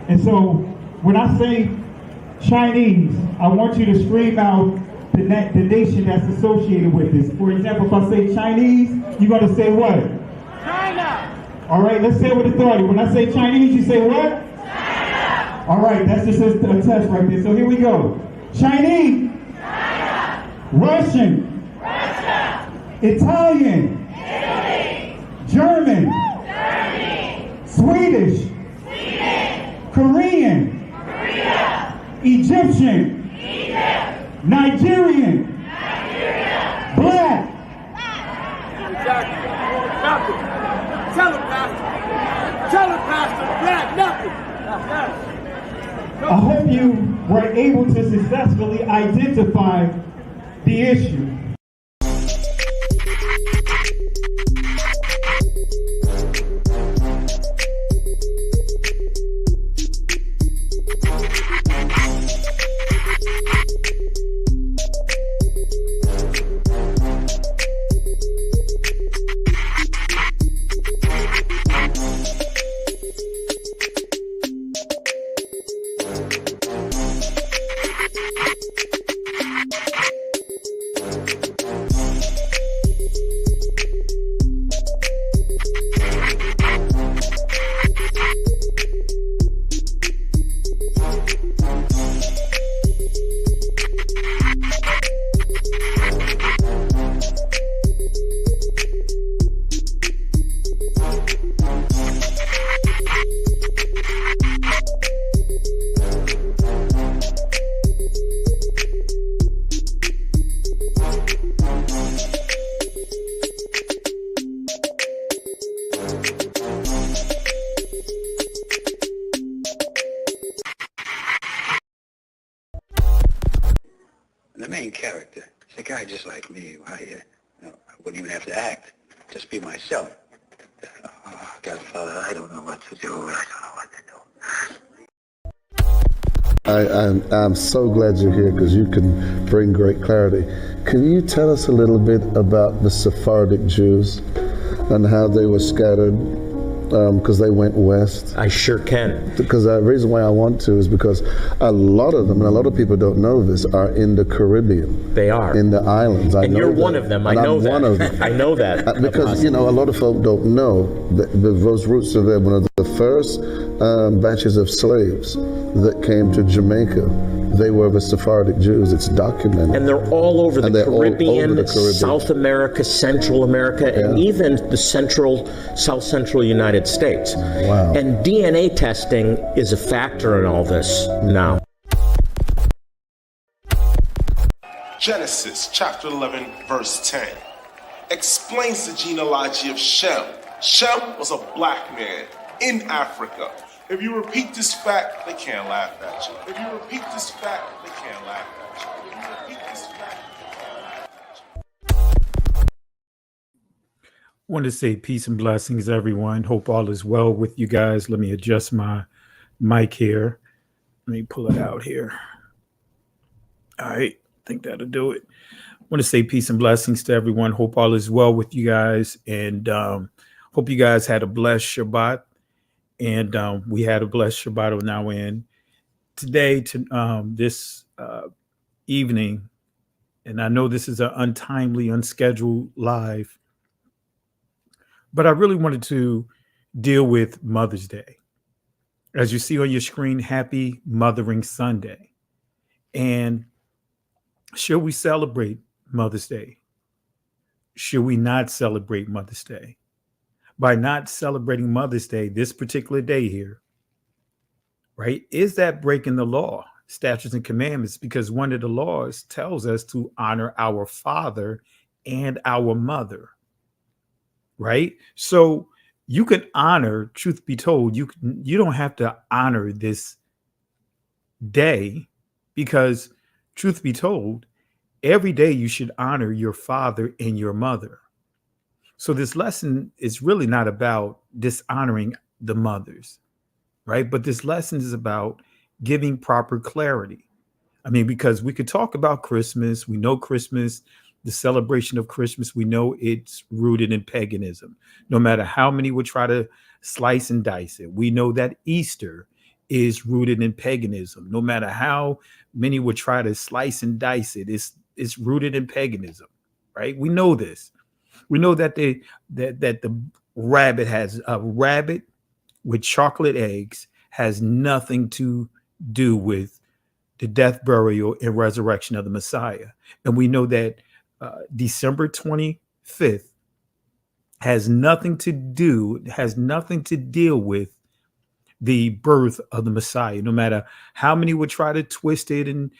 And so when I say Chinese, I want you to scream out the nation that's associated with this. For example, if I say Chinese, you're going to say what? China. All right, let's say it with authority. When I say Chinese, you say what? China. All right, that's just a test right there. So here we go. Chinese. China. Russian. Russia. Italian. Italy. German. Germany. Swedish. Sweden. Korean. Korea. Egyptian. Egypt. Nigerian. Nigeria. Black. Exactly. Nothing. Tell him, Pastor. Tell him, Pastor. Black, nothing. I hope you were able to successfully identify the issue. The main character is a guy just like me. I wouldn't even have to act, just be myself. Oh, Godfather, I don't know what to do. I don't know what to do. I'm so glad you're here because you can bring great clarity. Can you tell us a little bit about the Sephardic Jews and how they were scattered because they went west? I sure can. Because the reason why I want to is because a lot of them, and a lot of people don't know this, are in the Caribbean. They are. In the islands. And you're one of them. I know that. I'm one of them. I know that. Because, a lot of folk don't know that those roots are there. One of the first batches of slaves that came to Jamaica, they were the Sephardic Jews. It's documented. And they're all over the Caribbean, South America, Central America, and even the South Central United States. Wow. And DNA testing is a factor in all this now. Genesis chapter 11, verse 10 explains the genealogy of Shem. Shem was a black man in Africa. If you repeat this fact, they can't laugh at you. If you repeat this fact, they can't laugh at you. If you repeat this fact, they can't laugh at you. I want to say peace and blessings, everyone. Hope all is well with you guys. Let me adjust my mic here. Let me pull it out here. All right. I think that'll do it. I want to say peace and blessings to everyone. Hope all is well with you guys. And hope you guys had a blessed Shabbat. And we had a blessed Shabbat on our end. Today, this evening, and I know this is an untimely, unscheduled live, but I really wanted to deal with Mother's Day. As you see on your screen, Happy Mothering Sunday. And should we celebrate Mother's Day? Should we not celebrate Mother's Day? By not celebrating Mother's Day, this particular day here, right? Is that breaking the law, statutes and commandments? Because one of the laws tells us to honor our father and our mother, right? So you can honor, truth be told, you don't have to honor this day because, truth be told, every day you should honor your father and your mother. So this lesson is really not about dishonoring the mothers, right? But this lesson is about giving proper clarity. I mean, because we could talk about Christmas. We know Christmas, the celebration of Christmas, we know it's rooted in paganism. No matter how many would try to slice and dice it. We know that Easter is rooted in paganism. No matter how many would try to slice and dice it, it's rooted in paganism, right? We know this. We know that the rabbit with chocolate eggs has nothing to do with the death, burial, and resurrection of the Messiah. And we know that December 25th has nothing to deal with the birth of the Messiah. No matter how many would try to twist it and,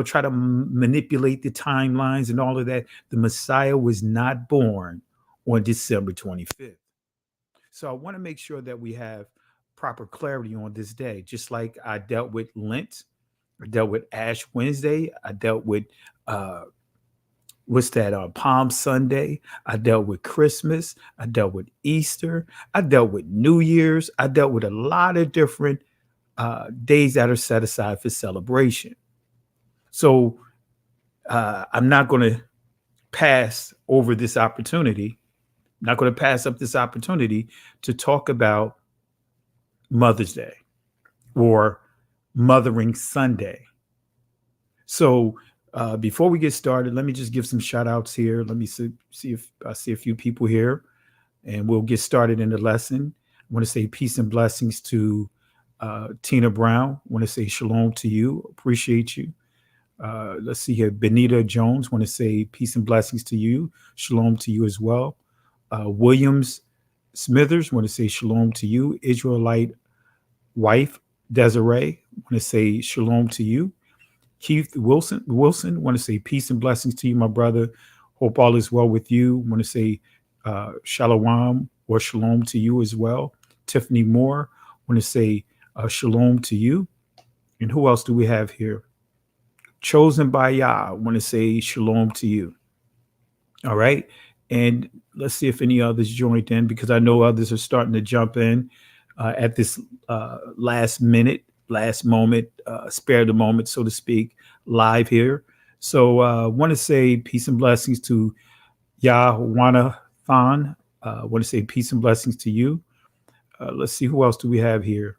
try to manipulate the timelines and all of that, the Messiah was not born on December 25th. So I want to make sure that we have proper clarity on this day. Just like I dealt with Lent, I dealt with Ash Wednesday, I dealt with Palm Sunday, I dealt with Christmas, I dealt with Easter, I dealt with New Year's, I dealt with a lot of different days that are set aside for celebration. So I'm not going to pass over this opportunity. I'm not going to pass up this opportunity to talk about Mother's Day or Mothering Sunday. So before we get started, let me just give some shout outs here. Let me see if I see a few people here, and we'll get started in the lesson. I want to say peace and blessings to Tina Brown. I want to say shalom to you. Appreciate you. Let's see here. Benita Jones. Want to say peace and blessings to you. Shalom to you as well. Williams Smithers. Want to say shalom to you. Israelite wife Desiree. Want to say shalom to you. Keith Wilson, want to say peace and blessings to you, my brother. Hope all is well with you. Want to say shalom or shalom to you as well. Tiffany Moore, want to say shalom to you. And who else do we have here? Chosen by Yah, want to say shalom to you. All right. And let's see if any others joined in, because I know others are starting to jump in at this last moment, spare the moment, so to speak, live here. So I want to say peace and blessings to Yahwana Than. Want to say peace and blessings to you. Let's see, who else do we have here?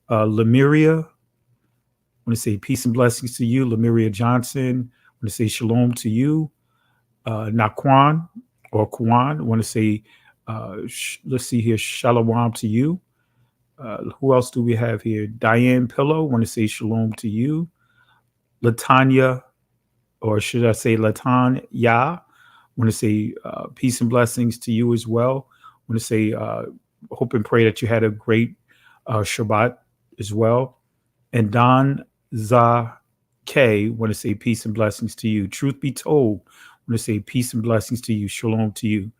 Lemuria. Want to say peace and blessings to you. Lemuria Johnson. Want to say shalom to you. Naquan or Kwan. Want to say, let's see here, shalom to you. Who else do we have here? Diane Pillow, want to say shalom to you. Latanya, or should I say Latan Ya, want to say peace and blessings to you as well. Want to say hope and pray that you had a great Shabbat as well. And Don Za K, want to say peace and blessings to you. Truth be told, want to say peace and blessings to you. Shalom to you.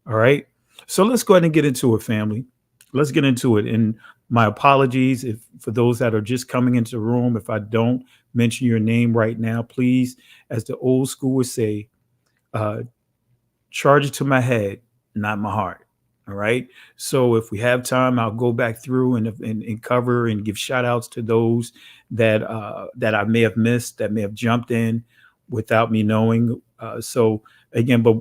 All right. So let's go ahead and get into it, family. Let's get into it. And my apologies for those that are just coming into the room. If I don't mention your name right now, please, as the old school would say, charge it to my head, not my heart. All right. So if we have time, I'll go back through and cover and give shout outs to those that I may have missed, that may have jumped in without me knowing. So again, but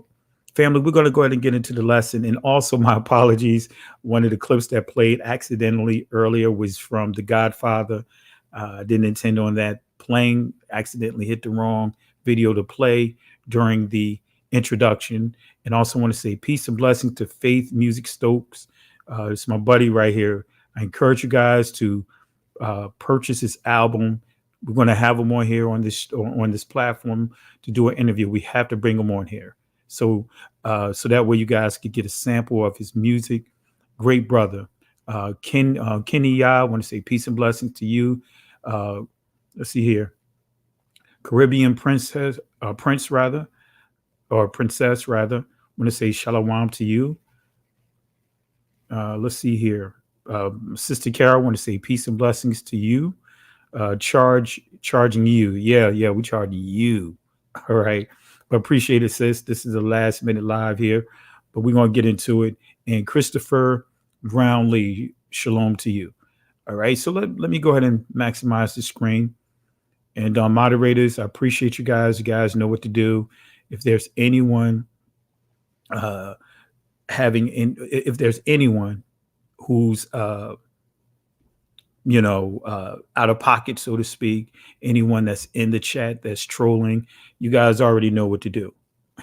family, we're going to go ahead and get into the lesson. And also my apologies. One of the clips that played accidentally earlier was from The Godfather. I didn't intend on that playing, accidentally hit the wrong video to play during the introduction. And also want to say peace and blessings to Faith Music Stokes. It's my buddy right here. I encourage you guys to purchase his album. We're going to have him on here on this platform to do an interview. We have to bring him on here. So that way you guys could get a sample of his music. Great brother. Kenny Ya, I want to say peace and blessings to you. Let's see here. Caribbean princess rather. Want to say shalom to you. Let's see here. Sister Carol, want to say peace and blessings to you. Charging you. Yeah, we charge you. All right. But appreciate it, sis. This is a last minute live here, but we're going to get into it. And Christopher Brownlee, shalom to you. All right. So let me go ahead and maximize the screen. And moderators, I appreciate you guys. You guys know what to do. If there's anyone if there's anyone who's out of pocket, so to speak. Anyone that's in the chat that's trolling, you guys already know what to do,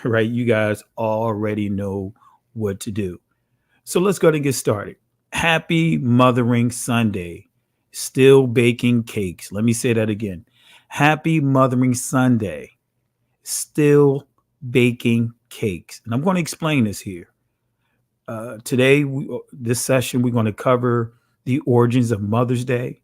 right? You guys already know what to do. So let's go ahead and get started. Happy Mothering Sunday. Still baking cakes. Let me say that again. Happy Mothering Sunday. Still baking cakes. And I'm going to explain this here. Today, this session, we're going to cover the origins of Mother's Day.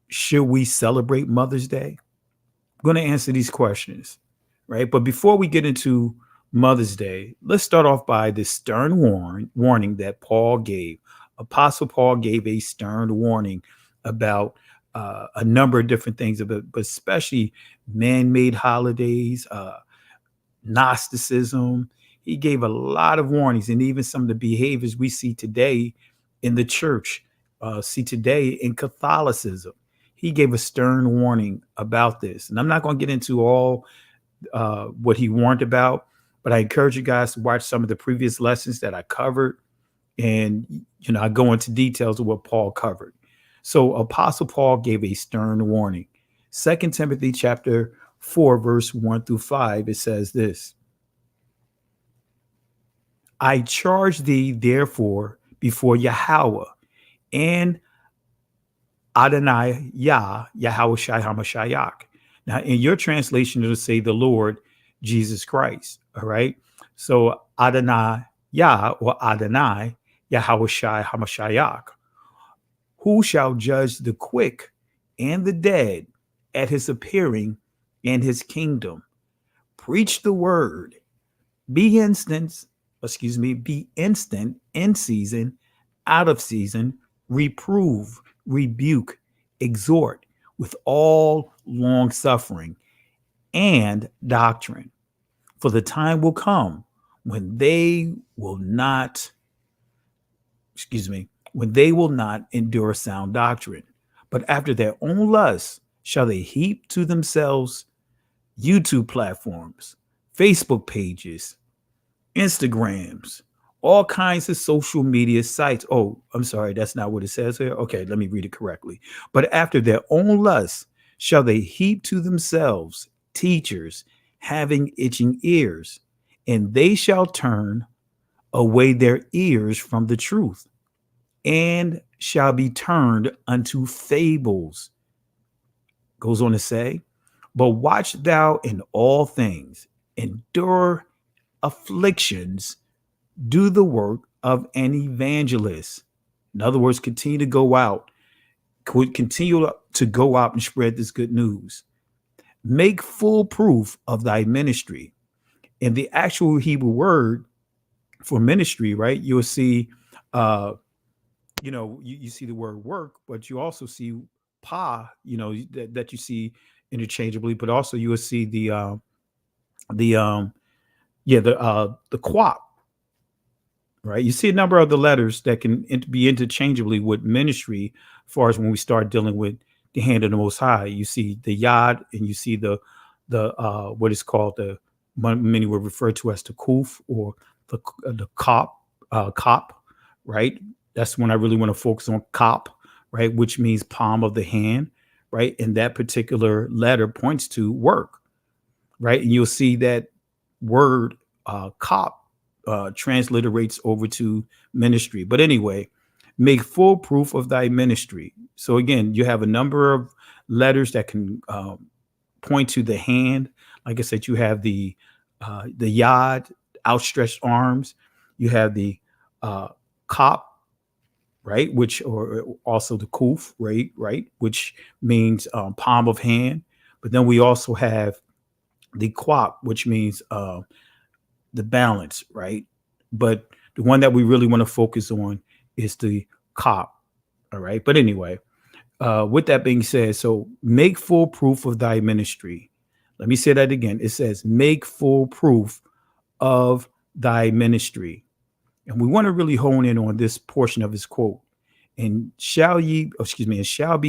Should we celebrate Mother's Day? I'm going to answer these questions, right? But before we get into Mother's Day, let's start off by the stern warning that Paul gave. Apostle Paul gave a stern warning about a number of different things, but especially man-made holidays, Gnosticism. He gave a lot of warnings, and even some of the behaviors we see today in the church, see today in Catholicism. He gave a stern warning about this. And I'm not going to get into all what he warned about, but I encourage you guys to watch some of the previous lessons that I covered. And, I go into details of what Paul covered. So Apostle Paul gave a stern warning. 2 Timothy chapter 4, verse 1 through 5, it says this. I charge thee, therefore, before Yahweh and Adonai Yahweh Shai HaMashiach. Now, in your translation, it'll say the Lord Jesus Christ. All right. So Adonai Yah or Adonai Yahweh Shai HaMashiach, who shall judge the quick and the dead at his appearing in his kingdom. Preach the word. Be instant in season, out of season, reprove, rebuke, exhort with all long suffering and doctrine. For the time will come when they will not endure sound doctrine, but after their own lusts shall they heap to themselves YouTube platforms, Facebook pages, Instagrams, all kinds of social media sites. Oh, I'm sorry, that's not what it says here. Okay, let me read it correctly. But after their own lusts shall they heap to themselves teachers having itching ears, and they shall turn away their ears from the truth, and shall be turned unto fables. Goes on to say, but watch thou in all things, endure afflictions, do the work of an evangelist. In other words, continue to go out and spread this good news. Make full proof of thy ministry. And the actual Hebrew word for ministry, right? You'll see, you see the word work, but you also see that you see interchangeably, but also you will see the quap, right? You see a number of the letters that can be interchangeably with ministry as far as when we start dealing with the hand of the Most High. You see the yod, and you see the what is called many would refer to as the kuf or the kop, right? That's when I really want to focus on kop, right? Which means palm of the hand, right? And that particular letter points to work, right? And you'll see that word kop transliterates over to ministry. But anyway, make full proof of thy ministry. So again, you have a number of letters that can point to the hand. Like I said, you have the yod, outstretched arms. You have the kop, right, which, or also the kuf, right, which means palm of hand. But then we also have the quap, which means the balance, right? But the one that we really want to focus on is the kop, all right? But anyway, with that being said, so make full proof of thy ministry. Let me say that again. It says, make full proof of thy ministry. And we want to really hone in on this portion of his quote. And shall be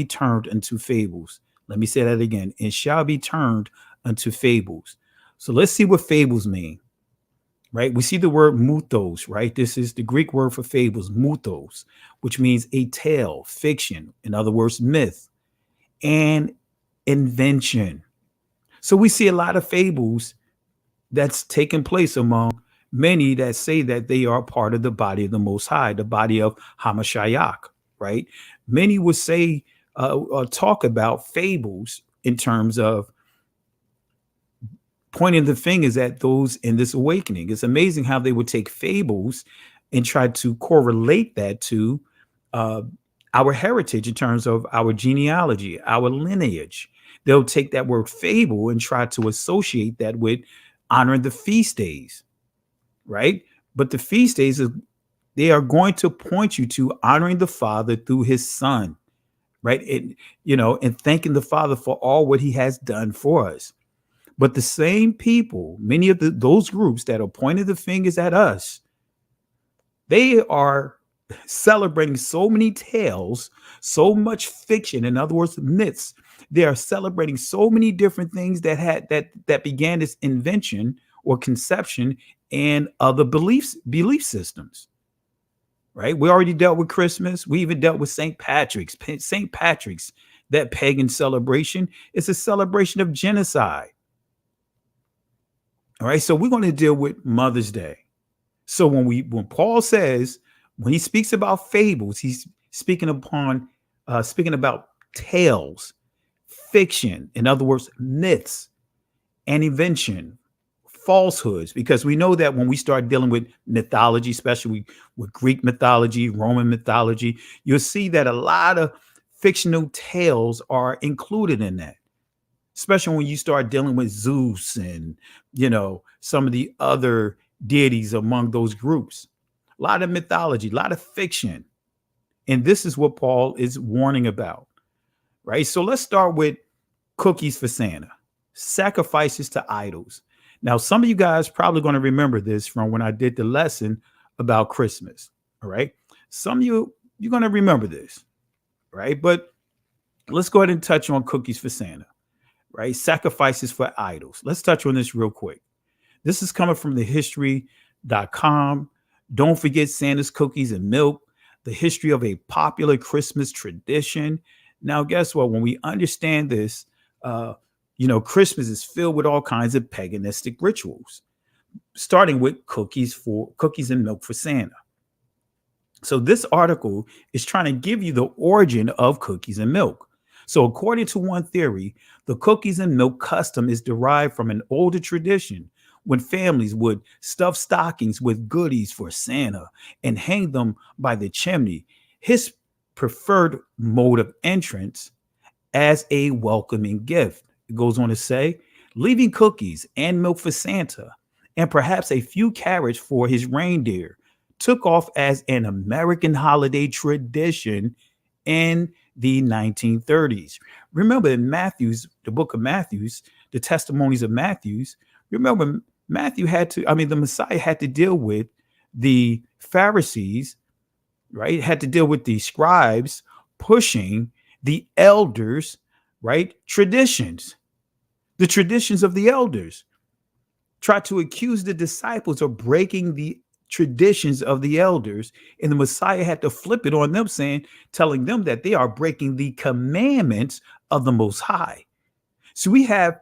turned into fables. Let me say that again. And shall be turned unto fables. So let's see what fables mean. right? We see the word mythos, right? This is the Greek word for fables, mythos, which means a tale, fiction, in other words, myth, and invention. So we see a lot of fables that's taking place among many that say that they are part of the body of the Most High, the body of Hamashiach, right? Many would say, talk about fables in terms of pointing the fingers at those in this awakening. It's amazing how they would take fables and try to correlate that to our heritage in terms of our genealogy, our lineage. They'll take that word fable and try to associate that with honoring the feast days, right? But the feast days, they are going to point you to honoring the Father through his Son, right? And thanking the Father for all what he has done for us. But the same people, many of those groups that are pointing the fingers at us, they are celebrating so many tales, so much fiction, in other words, myths. They are celebrating so many different things that began this invention or conception and other belief systems. Right? We already dealt with Christmas. We even dealt with St. Patrick's. St. Patrick's, that pagan celebration, is a celebration of genocide. All right. So we're going to deal with Mother's Day. So when Paul says, when he speaks about fables, he's speaking about tales, fiction, in other words, myths and invention, falsehoods, because we know that when we start dealing with mythology, especially with Greek mythology, Roman mythology, you'll see that a lot of fictional tales are included in that, especially when you start dealing with Zeus and, some of the other deities among those groups. A lot of mythology, a lot of fiction. And this is what Paul is warning about, right? So let's start with cookies for Santa, sacrifices to idols. Now, some of you guys probably going to remember this from when I did the lesson about Christmas. All right. Some of you're going to remember this. Right. But let's go ahead and touch on cookies for Santa. Right. Sacrifices for idols. Let's touch on this real quick. This is coming from thehistory.com. Don't forget Santa's cookies and milk, the history of a popular Christmas tradition. Now, guess what? When we understand this, Christmas is filled with all kinds of paganistic rituals, starting with cookies and milk for Santa. So this article is trying to give you the origin of cookies and milk. So according to one theory, the cookies and milk custom is derived from an older tradition when families would stuff stockings with goodies for Santa and hang them by the chimney, his preferred mode of entrance, as a welcoming gift. It goes on to say, leaving cookies and milk for Santa and perhaps a few carrots for his reindeer took off as an American holiday tradition in the 1930s. Remember in the book of Matthews, the testimonies of Matthews, remember the Messiah had to deal with the Pharisees, right? Had to deal with the scribes pushing the elders, right? The traditions of the elders. Try to accuse the disciples of breaking the traditions of the elders. And the Messiah had to flip it on them, telling them that they are breaking the commandments of the Most High. So we have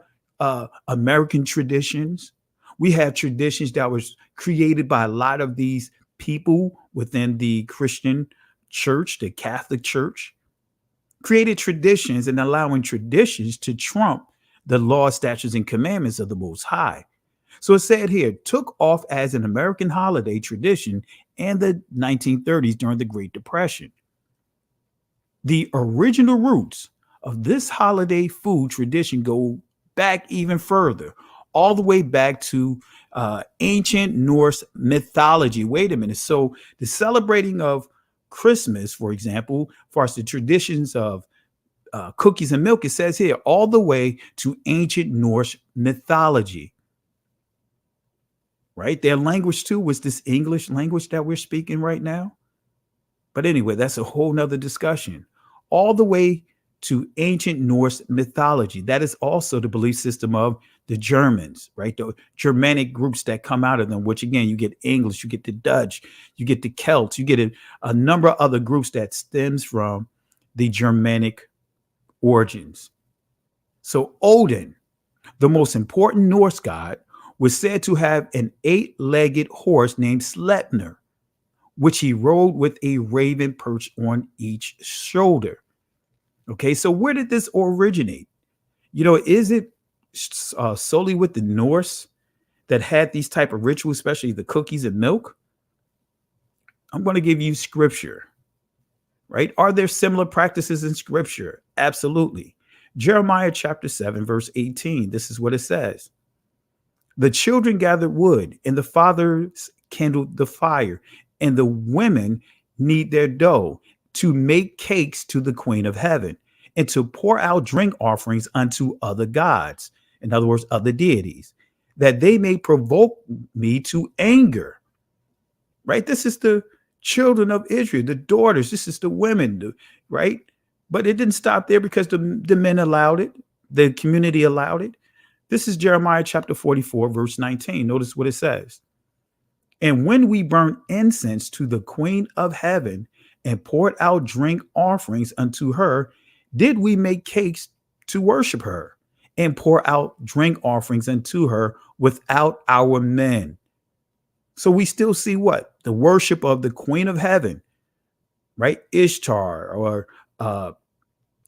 American traditions. We have traditions that was created by a lot of these people within the Christian church, the Catholic Church, created traditions and allowing traditions to trump the law, statutes, and commandments of the Most High. So it said here, took off as an American holiday tradition in the 1930s during the Great Depression. The original roots of this holiday food tradition go back even further, all the way back to ancient Norse mythology. Wait a minute. So the celebrating of Christmas, for example, for us, the traditions of cookies and milk, it says here, all the way to ancient Norse mythology. Right? Their language too was this English language that we're speaking right now. But anyway, that's a whole nother discussion. All the way to ancient Norse mythology. That is also the belief system of the Germans, right? The Germanic groups that come out of them, which again, you get English, you get the Dutch, you get the Celts, you get a number of other groups that stems from the Germanic origins. So Odin, the most important Norse god, was said to have an 8-legged horse named Sleipnir, which he rode with a raven perched on each shoulder. Okay, so where did this originate? Is it solely with the Norse that had these type of rituals, especially the cookies and milk? I'm going to give you scripture, right? Are there similar practices in scripture? Absolutely. Jeremiah chapter 7, verse 18. This is what it says. The children gathered wood, and the fathers kindled the fire, and the women knead their dough to make cakes to the queen of heaven, and to pour out drink offerings unto other gods, in other words, other deities, that they may provoke me to anger. Right? This is the children of Israel, the daughters. This is the women, right? But it didn't stop there because the men allowed it. The community allowed it. This is Jeremiah chapter 44, verse 19. Notice what it says. And when we burnt incense to the queen of heaven and poured out drink offerings unto her, did we make cakes to worship her and pour out drink offerings unto her without our men? So we still see what? The worship of the queen of heaven, right? Ishtar, or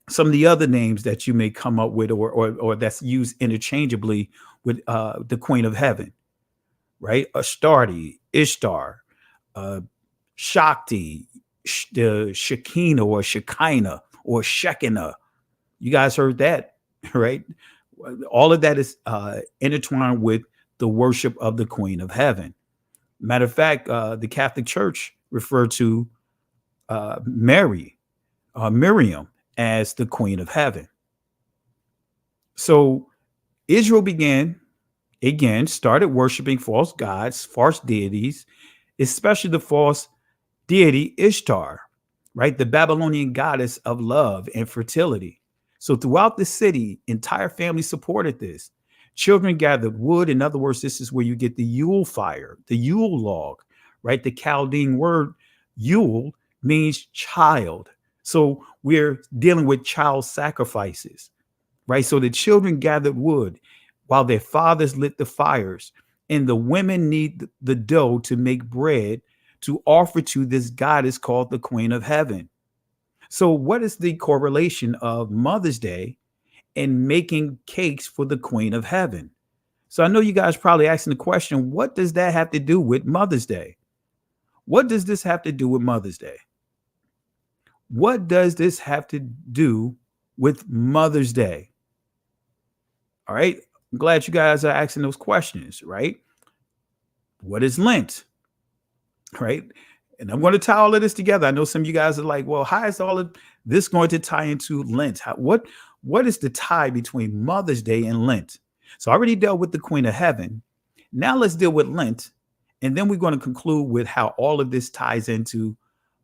some of the other names that you may come up with, or that's used interchangeably with the queen of heaven, right? Astarte, Ishtar, Shakti, Shekinah or Shekinah or Shekinah. You guys heard that, right? All of that is intertwined with the worship of the queen of heaven. Matter of fact, the Catholic Church referred to Miriam as the queen of heaven. So Israel started worshiping false gods, false deities, especially the false deity Ishtar, right? The Babylonian goddess of love and fertility. So throughout the city, entire families supported this. Children gathered wood. In other words, this is where you get the Yule fire, the Yule log, right? The Chaldean word Yule means child. So we're dealing with child sacrifices, right? So the children gathered wood while their fathers lit the fires, and the women knead the dough to make bread to offer to this goddess called the Queen of Heaven. So what is the correlation of Mother's Day and making cakes for the Queen of Heaven? So I know you guys probably asking the question, what does that have to do with Mother's Day? What does this have to do with Mother's Day? What does this have to do with Mother's Day? All right. I'm glad you guys are asking those questions, right? What is Lent? Right. And I'm going to tie all of this together. I know some of you guys are like, well, how is all of this going to tie into Lent? What is the tie between Mother's Day and Lent? So I already dealt with the Queen of Heaven. Now let's deal with Lent. And then we're going to conclude with how all of this ties into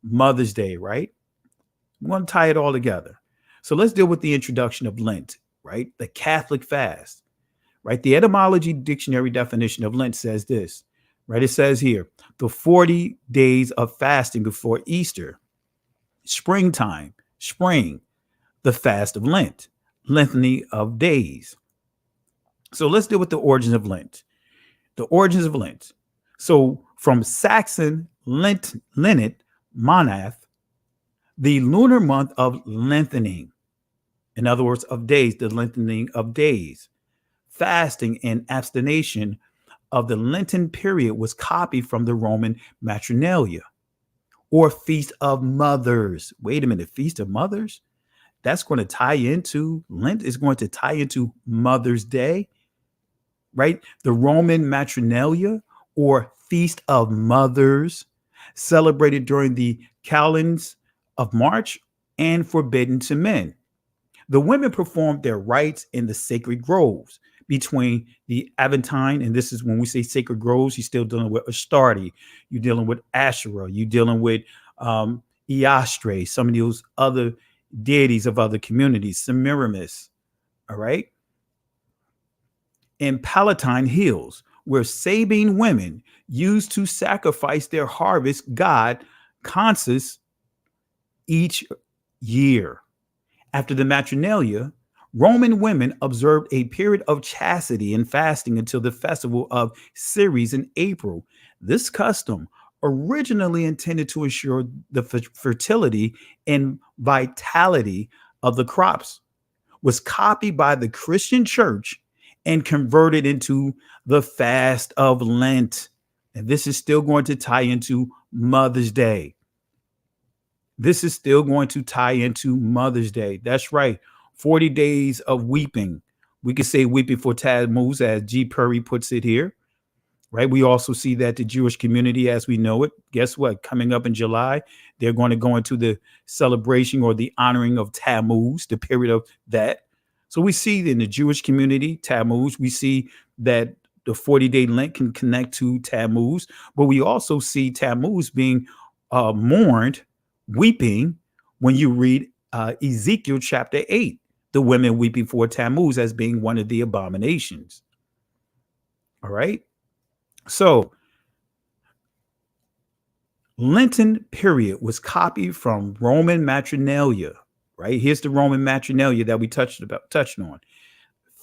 Mother's Day, right? We're going to tie it all together. So let's deal with the introduction of Lent, right? The Catholic fast, right? The etymology dictionary definition of Lent says this, right? It says here, the 40 days of fasting before Easter, springtime, spring, the fast of Lent, lengthening of days. So let's deal with the origins of Lent. The origins of Lent. So from Saxon Lent, Monath, the lunar month of lengthening, in other words, of days, the lengthening of days. Fasting and abstination of the Lenten period was copied from the Roman Matronalia, or Feast of Mothers. Wait a minute, Feast of Mothers? That's going to tie into Lent, is going to tie into Mother's Day, right? The Roman Matronalia, or Feast of Mothers, celebrated during the calends of March and forbidden to men. The women performed their rites in the sacred groves between the Aventine, and this is when we say sacred groves, you're still dealing with Astarte, you're dealing with Asherah, you're dealing with Eostre, some of those other deities of other communities, Semiramis, all right? in Palatine Hills, where Sabine women used to sacrifice their harvest god Consus each year. After the Matronalia, Roman women observed a period of chastity and fasting until the festival of Ceres in April. This custom, originally intended to ensure the fertility and vitality of the crops, was copied by the Christian church and converted into the fast of Lent. And this is still going to tie into Mother's Day. This is still going to tie into Mother's Day. That's right. 40 days of weeping. We could say weeping for Tammuz, as G. Purry puts it here. Right. We also see that the Jewish community, as we know it, guess what? Coming up in July, they're going to go into the celebration or the honoring of Tammuz, the period of that. So we see in the Jewish community, Tammuz, we see that the 40-day Lent can connect to Tammuz, but we also see Tammuz being mourned, weeping, when you read Ezekiel chapter 8, the women weeping for Tammuz as being one of the abominations. All right. So Lenten period was copied from Roman Matronalia, right? Here's the Roman Matronalia that we touched on.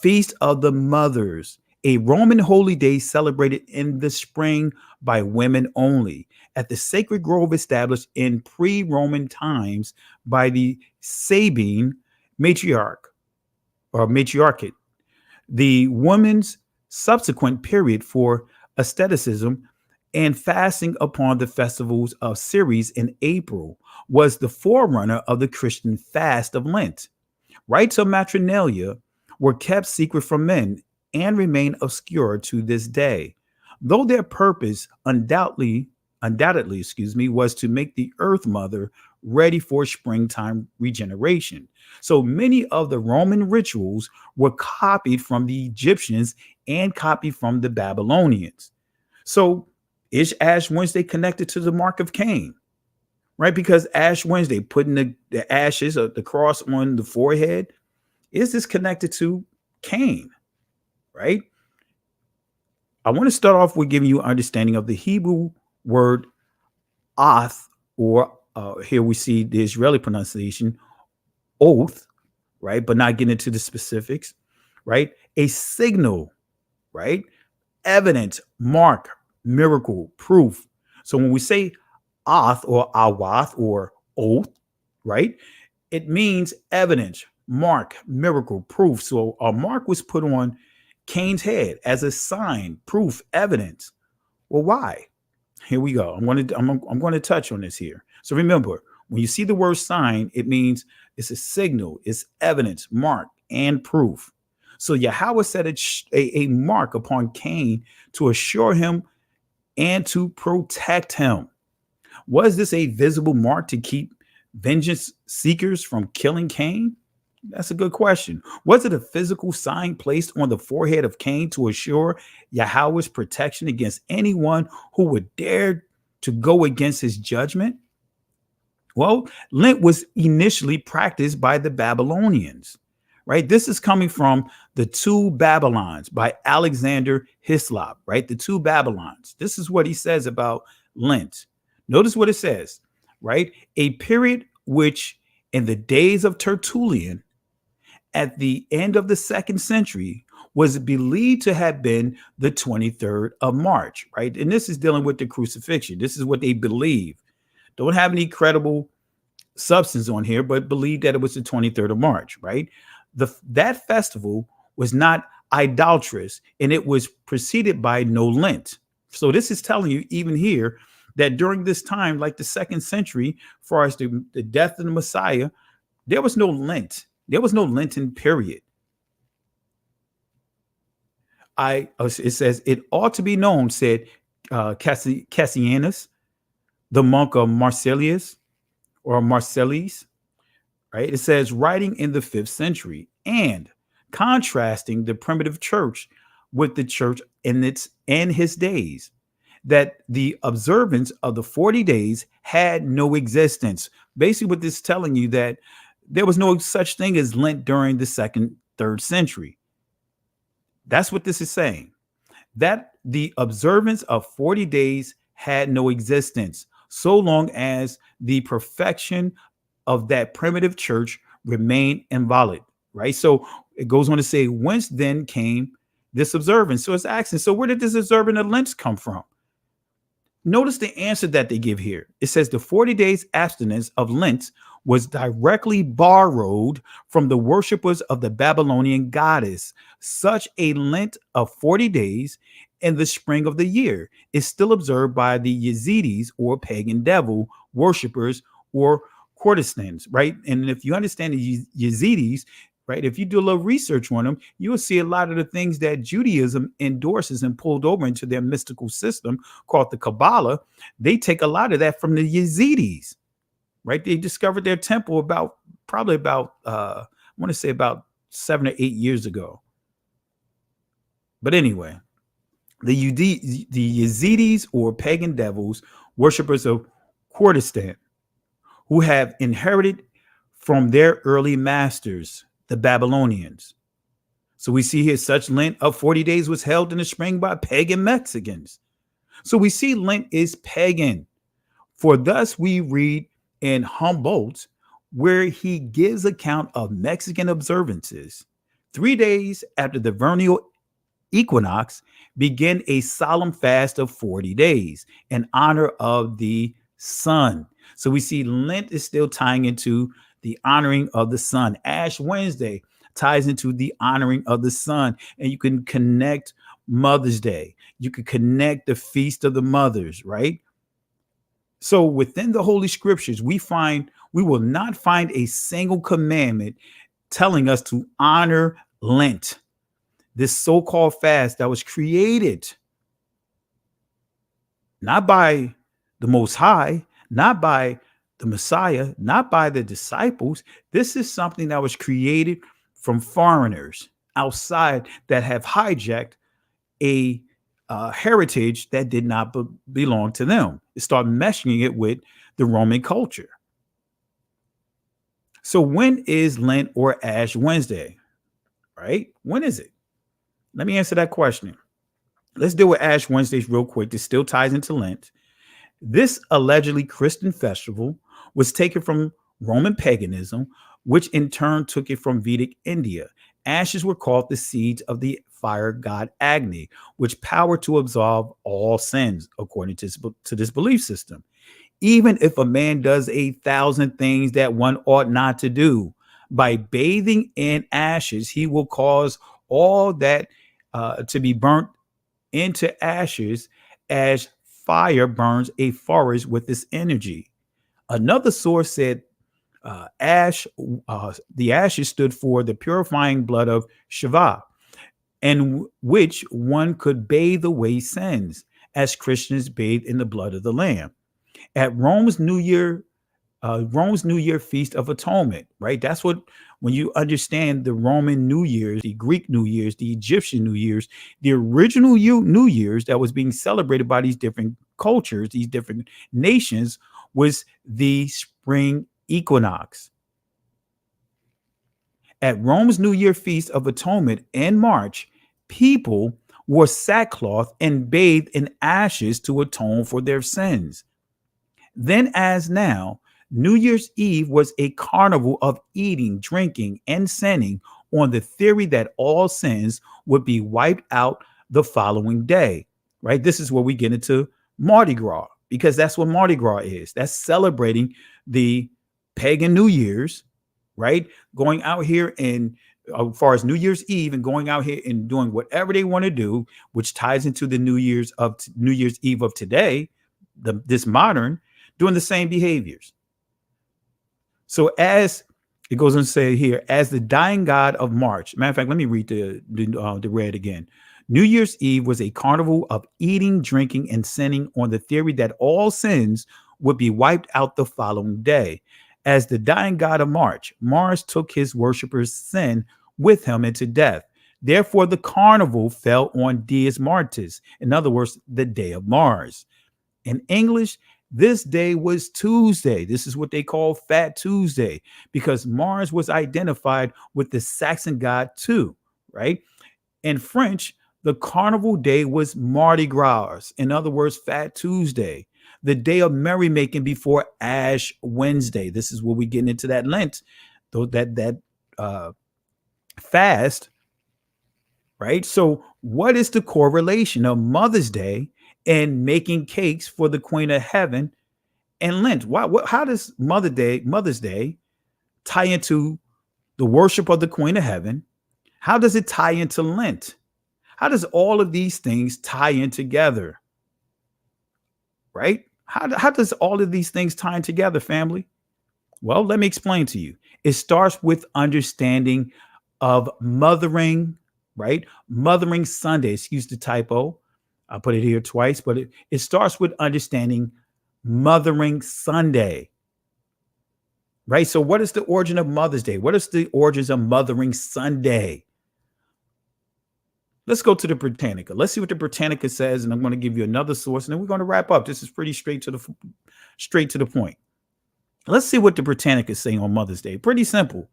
Feast of the Mothers, a Roman holy day celebrated in the spring by women only, at the sacred grove established in pre-Roman times by the Sabine matriarchate. The woman's subsequent period for asceticism and fasting upon the festivals of Ceres in April was the forerunner of the Christian fast of Lent. Rites of matronalia were kept secret from men and remain obscure to this day, though their purpose undoubtedly, was to make the earth mother ready for springtime regeneration. So many of the Roman rituals were copied from the Egyptians and copied from the Babylonians. So is Ash Wednesday connected to the mark of Cain? Right? Because Ash Wednesday, putting the ashes of the cross on the forehead, is this connected to Cain? Right? I want to start off with giving you an understanding of the Hebrew word oath, or here we see the Israeli pronunciation, oath, right? But not getting into the specifics, right? A signal, right? Evidence, mark, miracle, proof. So when we say oath or awath or oath, right? It means evidence, mark, miracle, proof. So a mark was put on Cain's head as a sign, proof, evidence. Well, why? Here we go. I'm going to touch on this here. So remember, when you see the word sign, it means it's a signal, it's evidence, mark, and proof. So Yahweh set a mark upon Cain to assure him and to protect him. Was this a visible mark to keep vengeance seekers from killing Cain? That's a good question. Was it a physical sign placed on the forehead of Cain to assure Yahweh's protection against anyone who would dare to go against his judgment? Well, Lent was initially practiced by the Babylonians, right? This is coming from the Two Babylons by Alexander Hislop, right? The Two Babylons. This is what he says about Lent. Notice what it says, right? A period which in the days of Tertullian, at the end of the 2nd century, was believed to have been the 23rd of March, right? And this is dealing with the crucifixion. This is what they believe. Don't have any credible substance on here, but believe that it was the 23rd of March, right? That festival was not idolatrous, and it was preceded by no Lent. So this is telling you even here that during this time, like the 2nd century, as far as the death of the Messiah, there was no Lent. There was no Lenten period. It says, it ought to be known, said Cassianus, the monk of Marcellus, right? It says, writing in the 5th century and contrasting the primitive church with the church in his days, that the observance of the 40 days had no existence. Basically, what this is telling you, that there was no such thing as Lent during the 2nd, 3rd century. That's what this is saying. That the observance of 40 days had no existence so long as the perfection of that primitive church remained invalid, right? So it goes on to say, whence then came this observance? So it's asking, so where did this observance of Lent come from? Notice the answer that they give here. It says the 40 days abstinence of Lent was directly borrowed from the worshippers of the Babylonian goddess. Such a Lent of 40 days in the spring of the year is still observed by the Yazidis, or pagan devil worshippers, or courtesans, right? And if you understand the Yazidis, right, if you do a little research on them, you will see a lot of the things that Judaism endorses and pulled over into their mystical system called the Kabbalah. They take a lot of that from the Yazidis, right? They discovered their temple probably about I want to say about 7 or 8 years ago. But anyway, the Yazidis, or pagan devils, worshippers of Kurdistan, who have inherited from their early masters, the Babylonians. So we see here such Lent of 40 days was held in the spring by pagan Mexicans. So we see Lent is pagan. For thus we read in Humboldt, where he gives account of Mexican observances. 3 days after the vernal equinox, begin a solemn fast of 40 days in honor of the sun. So we see Lent is still tying into the honoring of the sun. Ash Wednesday ties into the honoring of the sun. And you can connect Mother's Day. You can connect the Feast of the Mothers, right? So within the Holy Scriptures, we will not find a single commandment telling us to honor Lent, this so-called fast that was created not by the Most High, not by the Messiah, not by the disciples. This is something that was created from foreigners outside that have hijacked a heritage that did not belong to them. It started meshing it with the Roman culture. So when is Lent or Ash Wednesday, right? When is it? Let me answer that question. Let's deal with Ash Wednesdays real quick. This still ties into Lent. This allegedly Christian festival was taken from Roman paganism, which in turn took it from Vedic India. Ashes were called the seeds of the fire god Agni, which power to absolve all sins, according to this belief system. Even if a man does 1,000 things that one ought not to do, by bathing in ashes, he will cause all that to be burnt into ashes as fire burns a forest with its energy. Another source said the ashes stood for the purifying blood of Shiva, and which one could bathe away sins, as Christians bathe in the blood of the Lamb. At Rome's New Year Feast of Atonement, right? That's what, when you understand the Roman New Year's, the Greek New Year's, the Egyptian New Year's, the original New Year's that was being celebrated by these different cultures, these different nations, was the spring equinox. At Rome's New Year Feast of Atonement in March, people wore sackcloth and bathed in ashes to atone for their sins. Then, as now, New Year's Eve was a carnival of eating, drinking, and sinning on the theory that all sins would be wiped out the following day, right? This is where we get into Mardi Gras, because that's what Mardi Gras is. That's celebrating the pagan New Year's, right? Going out here and as far as New Year's Eve and going out here and doing whatever they want to do, which ties into the New Year's Eve of today, this modern, doing the same behaviors. So as it goes on to say here, as the dying god of March, matter of fact, let me read the red again. New Year's Eve was a carnival of eating, drinking, and sinning on the theory that all sins would be wiped out the following day. As the dying god of March, Mars took his worshippers' sin with him into death. Therefore, the carnival fell on Dies Martis, in other words, the day of Mars. In English, this day was Tuesday. This is what they call Fat Tuesday, because Mars was identified with the Saxon god too, right? In French, the carnival day was Mardi Gras. In other words, Fat Tuesday, the day of merrymaking before Ash Wednesday. This is where we get into that Lent, though that fast, right? So, what is the correlation of Mother's Day and making cakes for the Queen of Heaven and Lent? How does Mother's Day tie into the worship of the Queen of Heaven? How does it tie into Lent? How does all of these things tie in together? Right? How does all of these things tie in together, family? Well, let me explain to you. It starts with understanding of mothering, right? Mothering Sunday. Excuse the typo. I put it here twice, but it starts with understanding Mothering Sunday. Right? So what is the origin of Mother's Day? What is the origins of Mothering Sunday? Let's go to the Britannica. Let's see what the Britannica says, and I'm going to give you another source, and then we're going to wrap up. This is pretty straight to the point. Let's see what the Britannica is saying on Mother's Day. Pretty simple.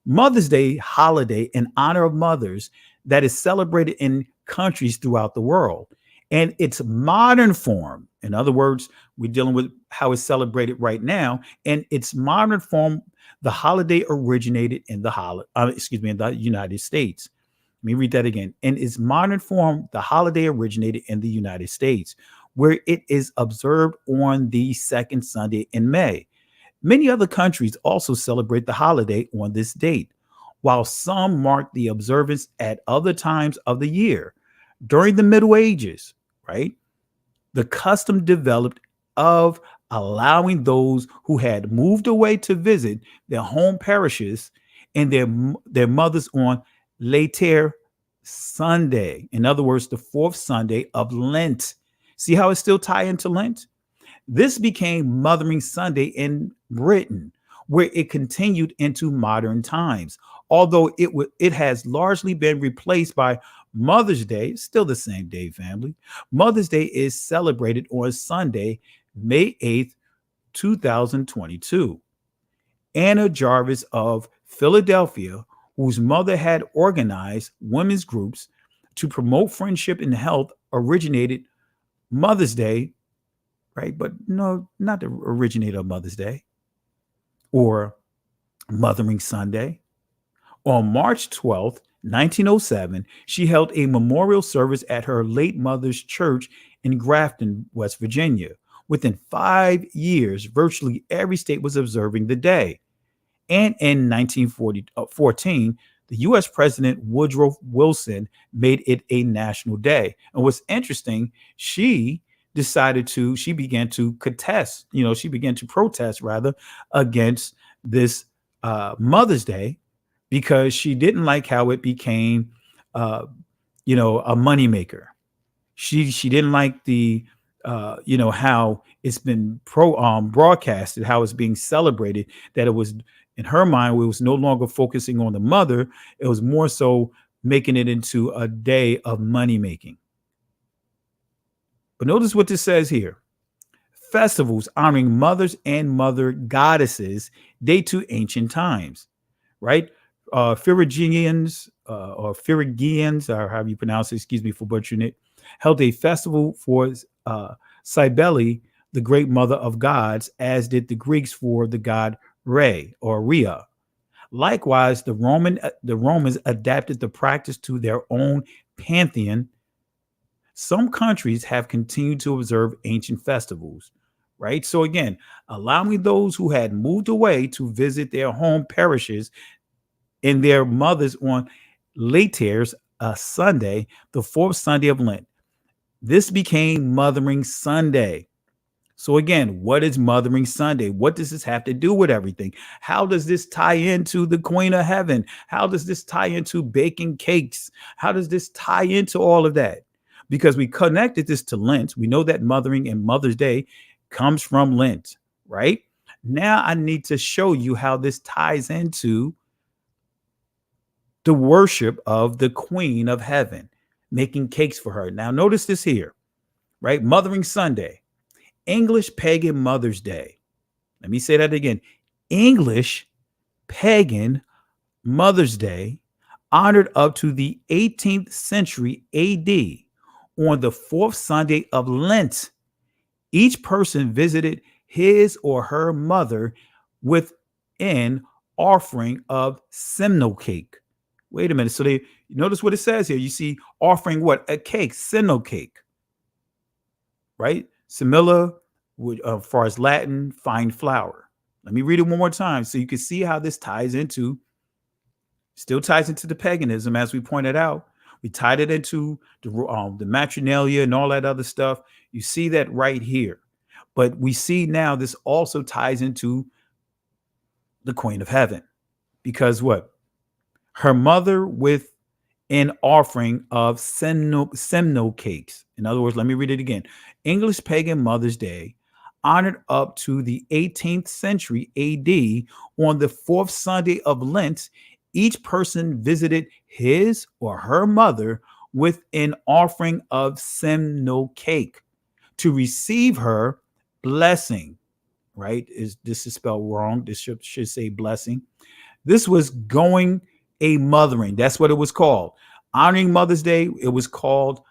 Mother's Day holiday in honor of mothers that is celebrated in countries throughout the world. And its modern form, in other words, we're dealing with how it's celebrated right now. And its modern form, the holiday originated in the United States. Let me read that again. In its modern form, the holiday originated in the United States, where it is observed on the second Sunday in May. Many other countries also celebrate the holiday on this date, while some mark the observance at other times of the year. During the Middle Ages, right, the custom developed of allowing those who had moved away to visit their home parishes and their mothers on Later Sunday. In other words, the fourth Sunday of Lent. See how it still ties into Lent? This became Mothering Sunday in Britain, where it continued into modern times. Although it has largely been replaced by Mother's Day, still the same day, family. Mother's Day is celebrated on Sunday, May 8th, 2022. Anna Jarvis of Philadelphia, whose mother had organized women's groups to promote friendship and health, originated Mother's Day, right? But no, not the originator of Mother's Day or Mothering Sunday. On March 12th, 1907, she held a memorial service at her late mother's church in Grafton, West Virginia. Within 5 years, virtually every state was observing the day. And in 1914, the U.S. President Woodrow Wilson made it a national day. And what's interesting, she began to protest against this Mother's Day, because she didn't like how it became, a moneymaker. She didn't like the, how it's been broadcasted, how it's being celebrated, that it was, in her mind, it was no longer focusing on the mother. It was more so making it into a day of money making. But notice what this says here. Festivals honoring mothers and mother goddesses date to ancient times, right? Phrygians, or however you pronounce it, excuse me for butchering it, held a festival for Cybele, the great mother of gods, as did the Greeks for the god Rhea. Likewise, the Romans adapted the practice to their own pantheon. Some countries have continued to observe ancient festivals, right? So again, allowing those who had moved away to visit their home parishes and their mothers on Later Sunday, the fourth Sunday of Lent. This became Mothering Sunday. So again, what is Mothering Sunday? What does this have to do with everything? How does this tie into the Queen of Heaven? How does this tie into baking cakes? How does this tie into all of that? Because we connected this to Lent. We know that mothering and Mother's Day comes from Lent, right? Now I need to show you how this ties into the worship of the Queen of Heaven, making cakes for her. Now notice this here, right? Mothering Sunday. English pagan Mother's Day. Let me say that again. English pagan Mother's Day, honored up to the 18th century AD. On the fourth Sunday of Lent, each person visited his or her mother with an offering of simnel cake. Wait a minute. So they notice what it says here. You see, offering what? A cake, simnel cake, right? Similla, as far as Latin, fine flour. Let me read it one more time so you can see how this still ties into the paganism, as we pointed out. We tied it into the matronalia and all that other stuff. You see that right here. But we see now this also ties into the Queen of Heaven. Because what? Her mother with an offering of simnel cakes. In other words, let me read it again. English pagan Mother's Day, honored up to the 18th century AD. On the fourth Sunday of Lent, each person visited his or her mother with an offering of simnel cake to receive her blessing. Right? This is spelled wrong. This should say blessing. This was going a mothering. That's what it was called. Honoring Mother's Day, it was called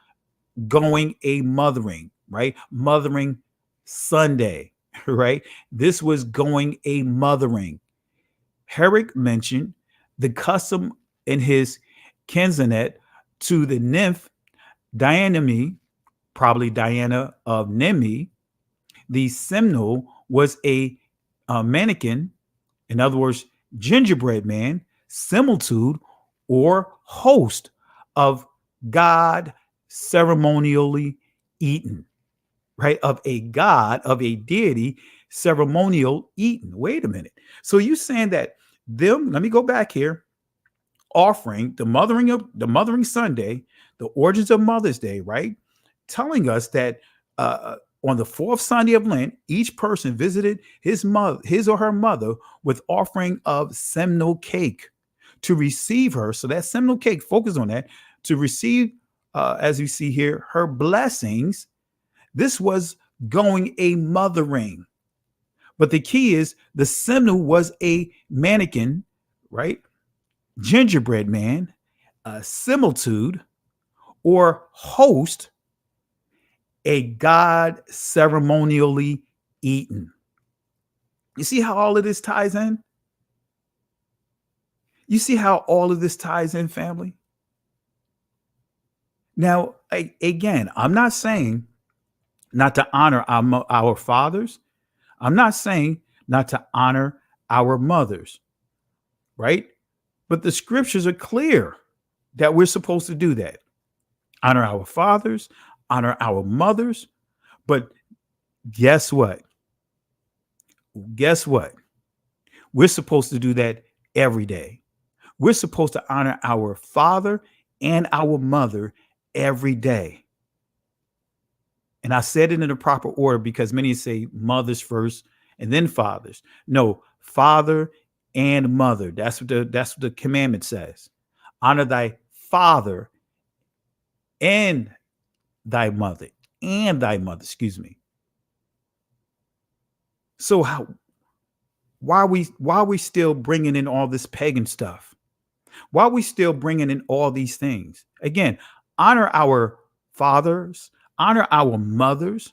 going a mothering, right? Mothering Sunday, right? This was going a mothering. Herrick mentioned the custom in his Kenzenet to the nymph Dianeme, probably Diana of Nemi. The simnel was a mannequin, in other words, gingerbread man, similitude or host of God ceremonially eaten, right? Of a God, of a deity, ceremonial eaten. Wait a minute. So you saying that them, let me go back here, offering the mothering Sunday, the origins of Mother's Day, right? Telling us that on the fourth Sunday of Lent, each person visited his or her mother with offering of simnel cake to receive her. So that simnel cake, focus on that, to receive, as you see here, her blessings. This was going a mothering. But the key is the simnel was a mannequin, right? Gingerbread man, similitude, or host, a God ceremonially eaten. You see how all of this ties in? You see how all of this ties in, family? Now, again, I'm not saying not to honor our fathers. I'm not saying not to honor our mothers, right? But the scriptures are clear that we're supposed to do that. Honor our fathers, honor our mothers. But guess what? Guess what? We're supposed to do that every day. We're supposed to honor our father and our mother every day. And I said it in the proper order because many say mothers first and then fathers. No, father and mother. That's what the commandment says. Honor thy father and thy mother, excuse me. So why are we still bringing in all this pagan stuff? Why are we still bringing in all these things? Again, honor our fathers, honor our mothers.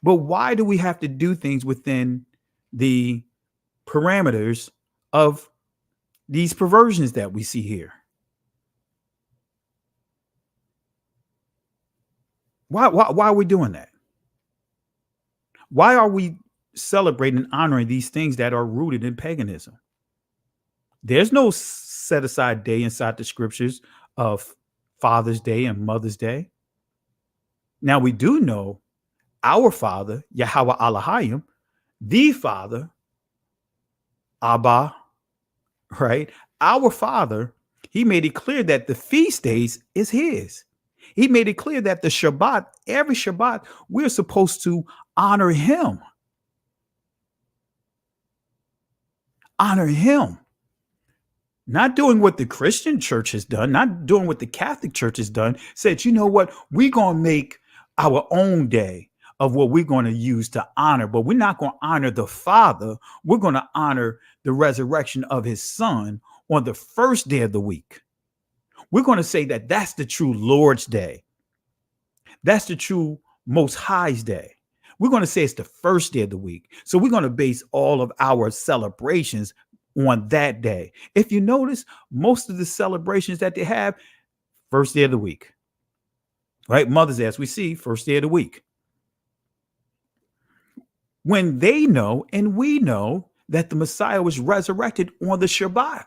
But why do we have to do things within the parameters of these perversions that we see here? Why are we doing that? Why are we celebrating and honoring these things that are rooted in paganism? There's no set aside day inside the scriptures of Father's Day and Mother's Day. Now we do know our Father, Yahweh Elohim, the Father, Abba, right? Our Father, he made it clear that the feast days is his. He made it clear that the Shabbat, every Shabbat, we're supposed to honor him. Honor him. Not doing what the Christian church has done, not doing what the Catholic church has done, said, you know what, we're going to make our own day of what we're going to use to honor, but we're not going to honor the Father. We're going to honor the resurrection of his Son on the first day of the week, we're going to say that that's the true Lord's Day. That's the true Most High's Day. We're going to say it's the first day of the week. So we're going to base all of our celebrations on that day. If you notice, most of the celebrations that they have, first day of the week, right? Mother's Day, as we see, first day of the week. When they know and we know that the Messiah was resurrected on the Shabbat.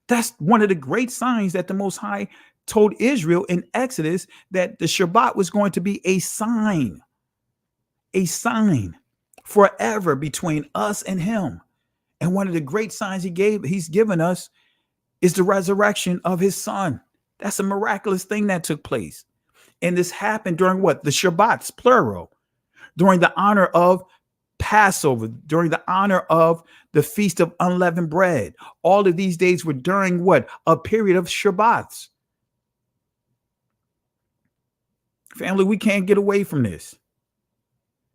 That's one of the great signs that the Most High told Israel in Exodus, that the Shabbat was going to be a sign forever between us and him. And one of the great signs he's given us is the resurrection of his son. That's a miraculous thing that took place. And this happened during what? The Shabbats, plural, during the honor of Passover, during the honor of the Feast of Unleavened Bread. All of these days were during what? A period of Shabbats. Family, we can't get away from this.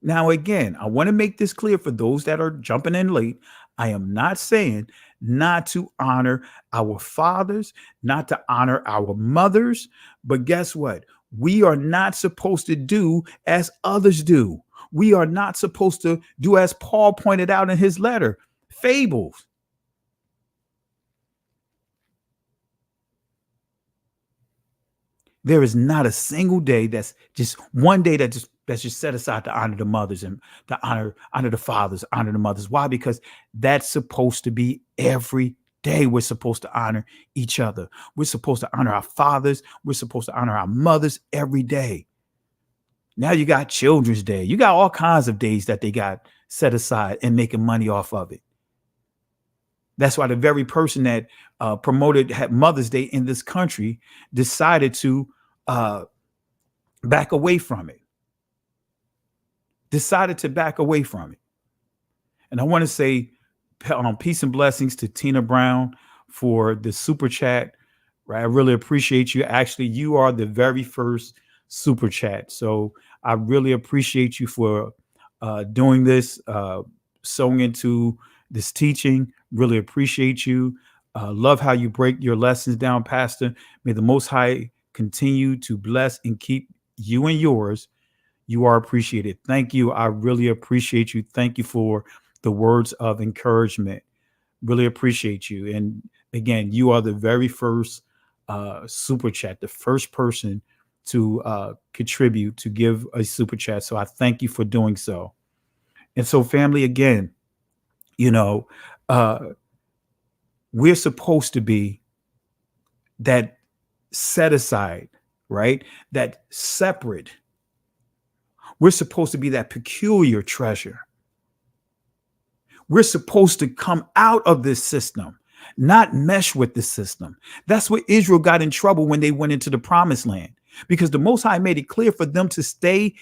Now, again, I want to make this clear for those that are jumping in late. I am not saying not to honor our fathers, not to honor our mothers, but guess what? We are not supposed to do as others do. We are not supposed to do as Paul pointed out in his letter, fables. There is not a single day that's just one day that's just set aside to honor the mothers and to honor the fathers, honor the mothers. Why? Because that's supposed to be every day. We're supposed to honor each other. We're supposed to honor our fathers. We're supposed to honor our mothers every day. Now you got Children's Day. You got all kinds of days that they got set aside and making money off of it. That's why the very person that promoted Mother's Day in this country decided to back away from it. And I want to say peace and blessings to Tina Brown for the super chat. Right, I really appreciate you. Actually, you are the very first super chat. So I really appreciate you for doing this, sewing into this teaching. Really appreciate you. Love how you break your lessons down, Pastor. May the Most High continue to bless and keep you and yours. You are appreciated. Thank you. I really appreciate you. Thank you for the words of encouragement. Really appreciate you. And again, you are the very first super chat, the first person to contribute, to give a super chat. So I thank you for doing so. And so, family, again, we're supposed to be that set aside, right? That separate. We're supposed to be that peculiar treasure. We're supposed to come out of this system, not mesh with the system. That's where Israel got in trouble when they went into the promised land, because the Most High made it clear for them to stay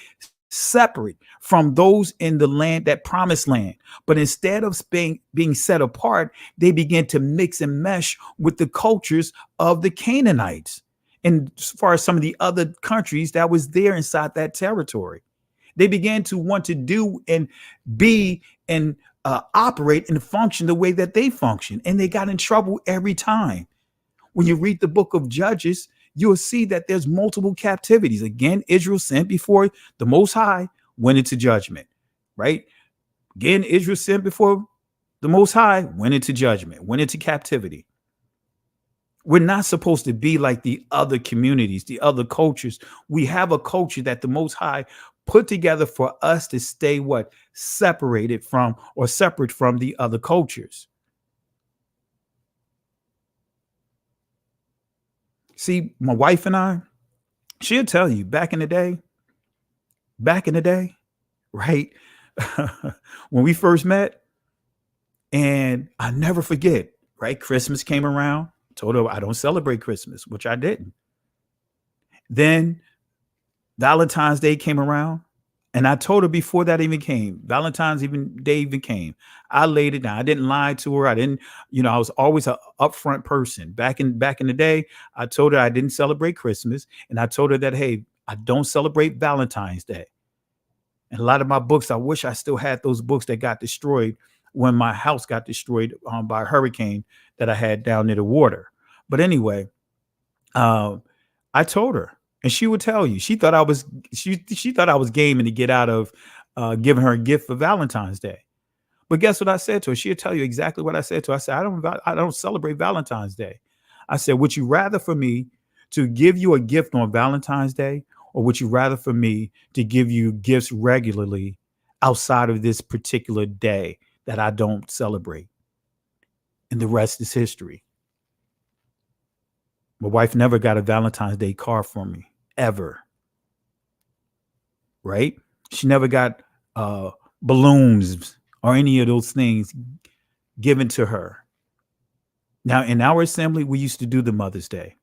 separate from those in the land, that promised land. But instead of being set apart, they began to mix and mesh with the cultures of the Canaanites. And as far as some of the other countries that was there inside that territory, they began to want to do and be and operate and function the way that they function. And they got in trouble every time. When you read the book of Judges, you'll see that there's multiple captivities. Again, Israel sinned before the Most High went into judgment, right? Again, Israel sinned before the Most High went into judgment, went into captivity. We're not supposed to be like the other communities, the other cultures. We have a culture that the Most High put together for us to stay what? Separated from, or separate from, the other cultures. See, my wife and I, she'll tell you back in the day, right? When we first met, and I never forget, right? Christmas came around, told her I don't celebrate Christmas, which I didn't. Then Valentine's Day came around, and I told her before that even came, Valentine's Day even came, I laid it down. I didn't lie to her. I didn't, I was always an upfront person. Back in the day, I told her I didn't celebrate Christmas, and I told her that, hey, I don't celebrate Valentine's Day. And a lot of my books, I wish I still had those books that got destroyed when my house got destroyed by a hurricane that I had down near the water. But anyway, I told her, and she would tell you, she thought I was gaming to get out of giving her a gift for Valentine's Day. But guess what I said to her? She'll tell you exactly what I said to her. I said, I don't celebrate Valentine's Day. I said, would you rather for me to give you a gift on Valentine's Day, or would you rather for me to give you gifts regularly outside of this particular day that I don't celebrate? And the rest is history. My wife never got a Valentine's Day card from me, ever. Right? She never got balloons or any of those things given to her. Now, in our assembly, we used to do the Mother's Day.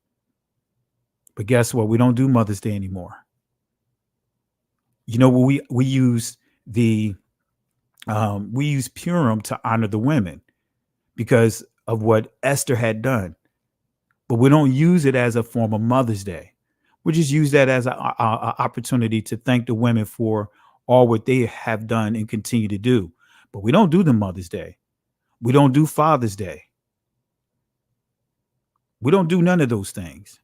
But guess what? We don't do Mother's Day anymore. You know, we use we use Purim to honor the women because of what Esther had done. But we don't use it as a form of Mother's Day. We just use that as an opportunity to thank the women for all what they have done and continue to do. But we don't do the Mother's Day. We don't do Father's Day. We don't do none of those things.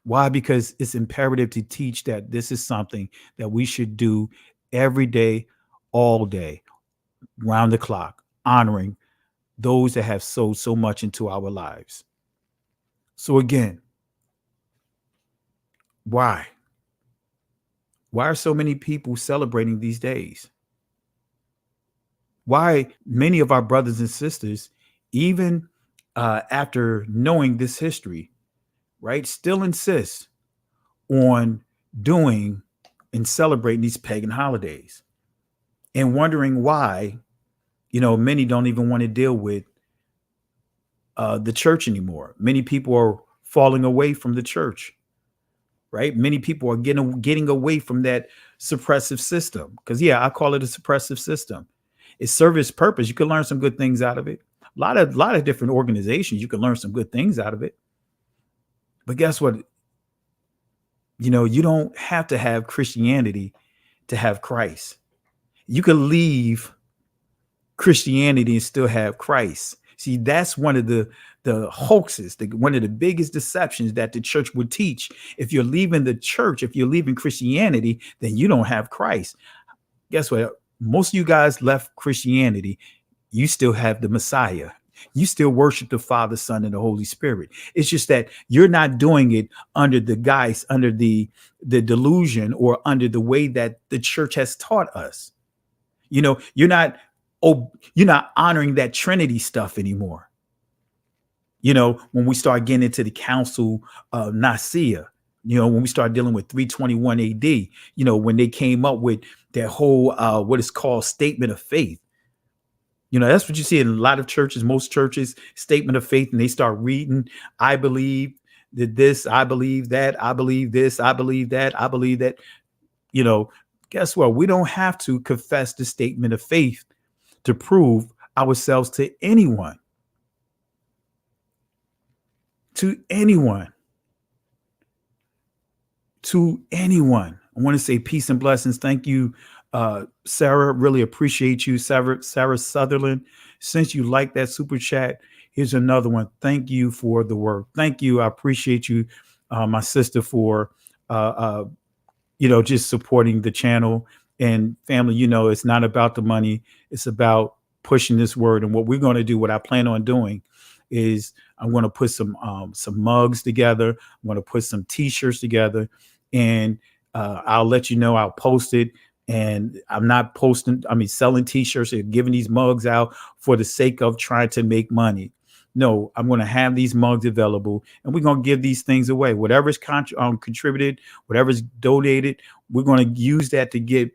Why? Because it's imperative to teach that this is something that we should do every day, all day, round the clock, honoring those that have sowed so much into our lives. So again, why? Why are so many people celebrating these days? Why many of our brothers and sisters, even after knowing this history, right, still insist on doing and celebrating these pagan holidays, and wondering why, many don't even want to deal with the church anymore. Many people are falling away from the church, right? Many people are getting away from that suppressive system. Because I call it a suppressive system. It serves its purpose. You can learn some good things out of it. A lot of different organizations, you can learn some good things out of it. But guess what? You don't have to have Christianity to have Christ. You can leave Christianity and still have Christ. See, that's one of the hoaxes, one of the biggest deceptions that the church would teach. If you're leaving the church, if you're leaving Christianity, then you don't have Christ. Guess what? Most of you guys left Christianity. You still have the Messiah. You still worship the Father, Son, and the Holy Spirit. It's just that you're not doing it under the guise, under the delusion, or under the way that the church has taught us. You're not honoring that Trinity stuff anymore. When we start getting into the Council of Nicaea, when we start dealing with 321 AD, when they came up with their whole what is called statement of faith. That's what you see in a lot of churches, most churches, statement of faith, and they start reading, I believe that this, I believe that, I believe this, I believe that, I believe that. Guess what? We don't have to confess the statement of faith to prove ourselves to anyone. To anyone. To anyone. I want to say peace and blessings. Thank you, Sarah. Really appreciate you, Sarah Sutherland. Since you like that super chat, here's another one. Thank you for the work. Thank you. I appreciate you, my sister, for just supporting the channel and family. It's not about the money. It's about pushing this word. And what we're going to do, what I plan on doing, is I'm going to put some mugs together. I'm going to put some T-shirts together, and I'll let you know. I'll post it. And I'm not selling T-shirts and giving these mugs out for the sake of trying to make money. No, I'm going to have these mugs available, and we're going to give these things away. Whatever is contributed, whatever is donated, we're going to use that to give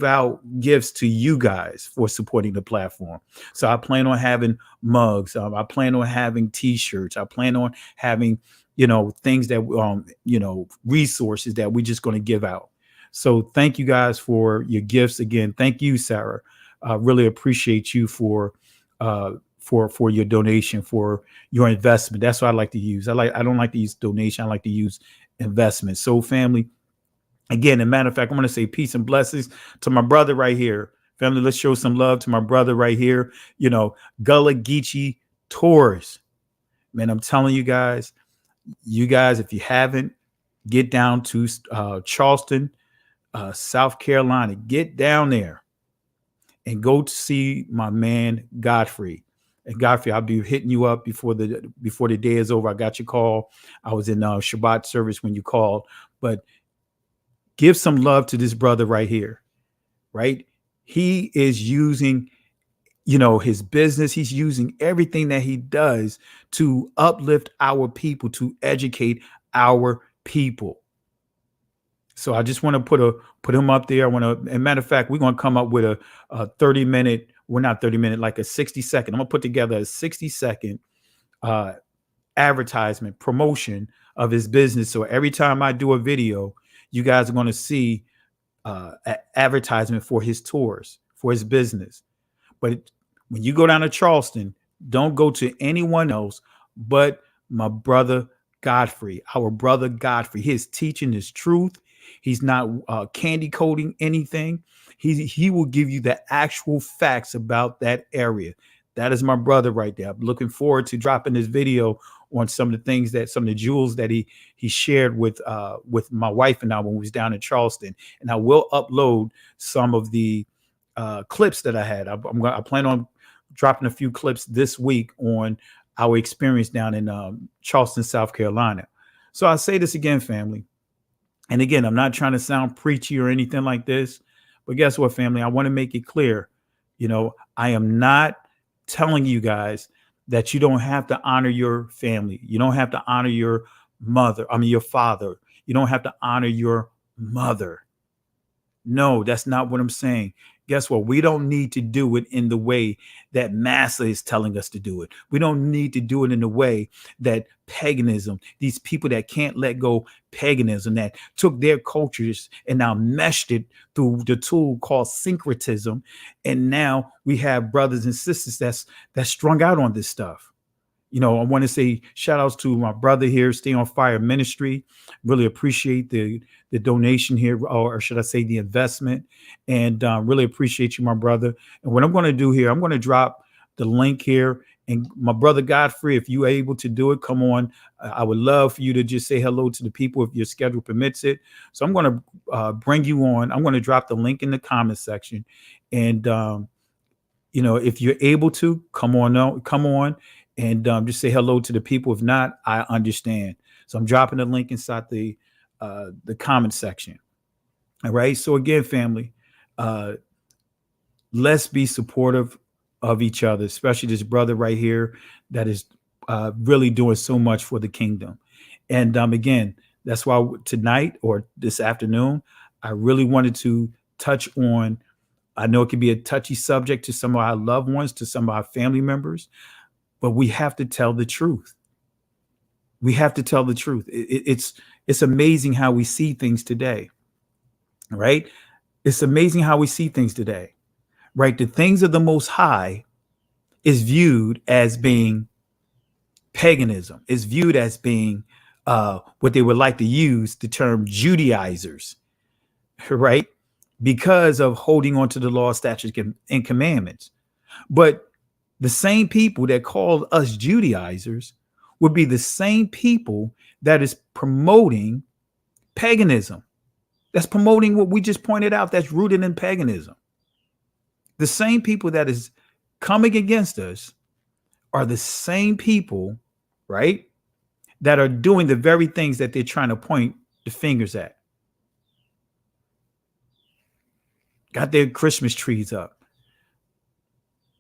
out gifts to you guys for supporting the platform. So I plan on having mugs. I plan on having T-shirts. I plan on having, things that, resources that we're just going to give out. So thank you guys for your gifts. Again, thank you, Sarah. I really appreciate you for your donation, for your investment. That's what I like to use. I don't like to use donation. I like to use investment. So family, again, as a matter of fact, I'm going to say peace and blessings to my brother right here, Family, let's show some love to my brother right here. Gullah Geechee Tours. Man, I'm telling you guys, if you haven't, get down to Charleston, South Carolina. Get down there and go to see my man Godfrey. And Godfrey, I'll be hitting you up before the day is over. I got your call. I was in Shabbat service when you called. But give some love to this brother right here, right? He is using, his business. He's using everything that he does to uplift our people, to educate our people. So I just want to put him up there. And matter of fact, we're going to come up with a 30-minute, well, not 30-minute, like a 60-second. I'm going to put together a 60-second advertisement promotion of his business. So every time I do a video, you guys are going to see advertisement for his tours, for his business. But when you go down to Charleston, don't go to anyone else but my brother Godfrey, our brother Godfrey. His teaching is truth. He's not candy coating anything. He will give you the actual facts about that area. That is my brother right there. I'm looking forward to dropping this video on some of the jewels that he shared with my wife and I when we was down in Charleston. And I will upload some of the clips that I had. I plan on dropping a few clips this week on our experience down in Charleston, South Carolina. So I say this again, family. And again, I'm not trying to sound preachy or anything like this, but guess what, family? I want to make it clear. I am not telling you guys that you don't have to honor your family. You don't have to honor your father. You don't have to honor your mother. No, that's not what I'm saying. Guess what? We don't need to do it in the way that Massa is telling us to do it. We don't need to do it in the way that paganism, these people that can't let go paganism, that took their cultures and now meshed it through the tool called syncretism. And now we have brothers and sisters that's strung out on this stuff. I want to say shout outs to my brother here, Stay on Fire Ministry. Really appreciate the donation here, or should I say the investment, and really appreciate you, my brother. And what I'm going to do here, I'm going to drop the link here. And my brother Godfrey, if you're able to do it, come on. I would love for you to just say hello to the people if your schedule permits it. So I'm going to bring you on. I'm going to drop the link in the comment section. And, if you're able to, come on. And just say hello to the people. If not, I understand. So I'm dropping the link inside the comment section. All right. So again, family, let's be supportive of each other, especially this brother right here that is really doing so much for the kingdom. And again, that's why tonight or this afternoon, I really wanted to touch on. I know it can be a touchy subject to some of our loved ones, to some of our family members. But we have to tell the truth. We have to tell the truth. It's amazing how we see things today, right? It's amazing how we see things today, right? The things of the Most High is viewed as being paganism. Is viewed as being what they would like to use the term Judaizers, right? Because of holding on to the law, statutes, and commandments. But the same people that call us Judaizers would be the same people that is promoting paganism. That's promoting what we just pointed out, that's rooted in paganism. The same people that is coming against us are the same people, right, that are doing the very things that they're trying to point the fingers at. Got their Christmas trees up.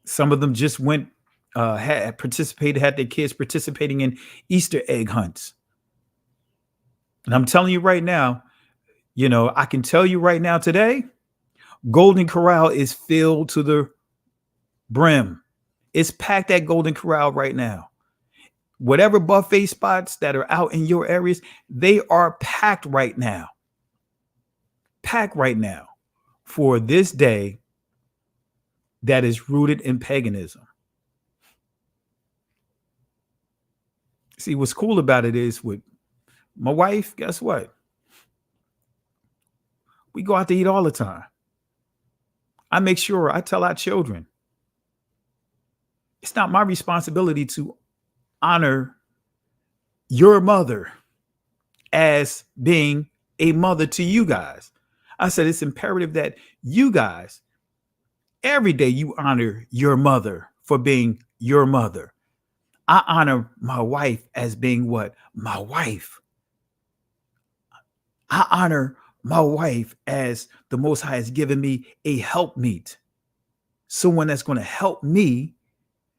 Some of them just went, had their kids participating in Easter egg hunts. And I'm telling you right now, I can tell you right now today, Golden Corral is filled to the brim. It's packed at Golden Corral right now. Whatever buffet spots that are out in your areas, they are packed right now. Packed right now for this day that is rooted in paganism. See, what's cool about it is with my wife, guess what? We go out to eat all the time. I make sure I tell our children, it's not my responsibility to honor your mother as being a mother to you guys. I said it's imperative that you guys, every day you honor your mother for being your mother. I honor my wife as being what? My wife. I honor my wife as the Most High has given me a helpmeet, someone that's going to help me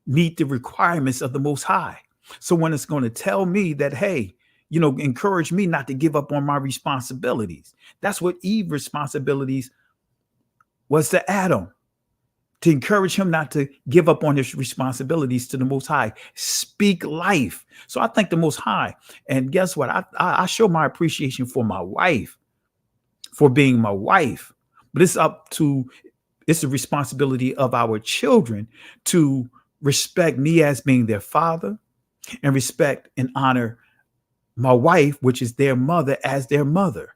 meet the requirements of the Most High. Someone that's going to tell me that, hey, encourage me not to give up on my responsibilities. That's what Eve's responsibilities was to Adam, to encourage him not to give up on his responsibilities to the Most High. Speak life. So I thank the Most High. And guess what? I show my appreciation for my wife, for being my wife. But it's the responsibility of our children to respect me as being their father, and respect and honor my wife, which is their mother, as their mother.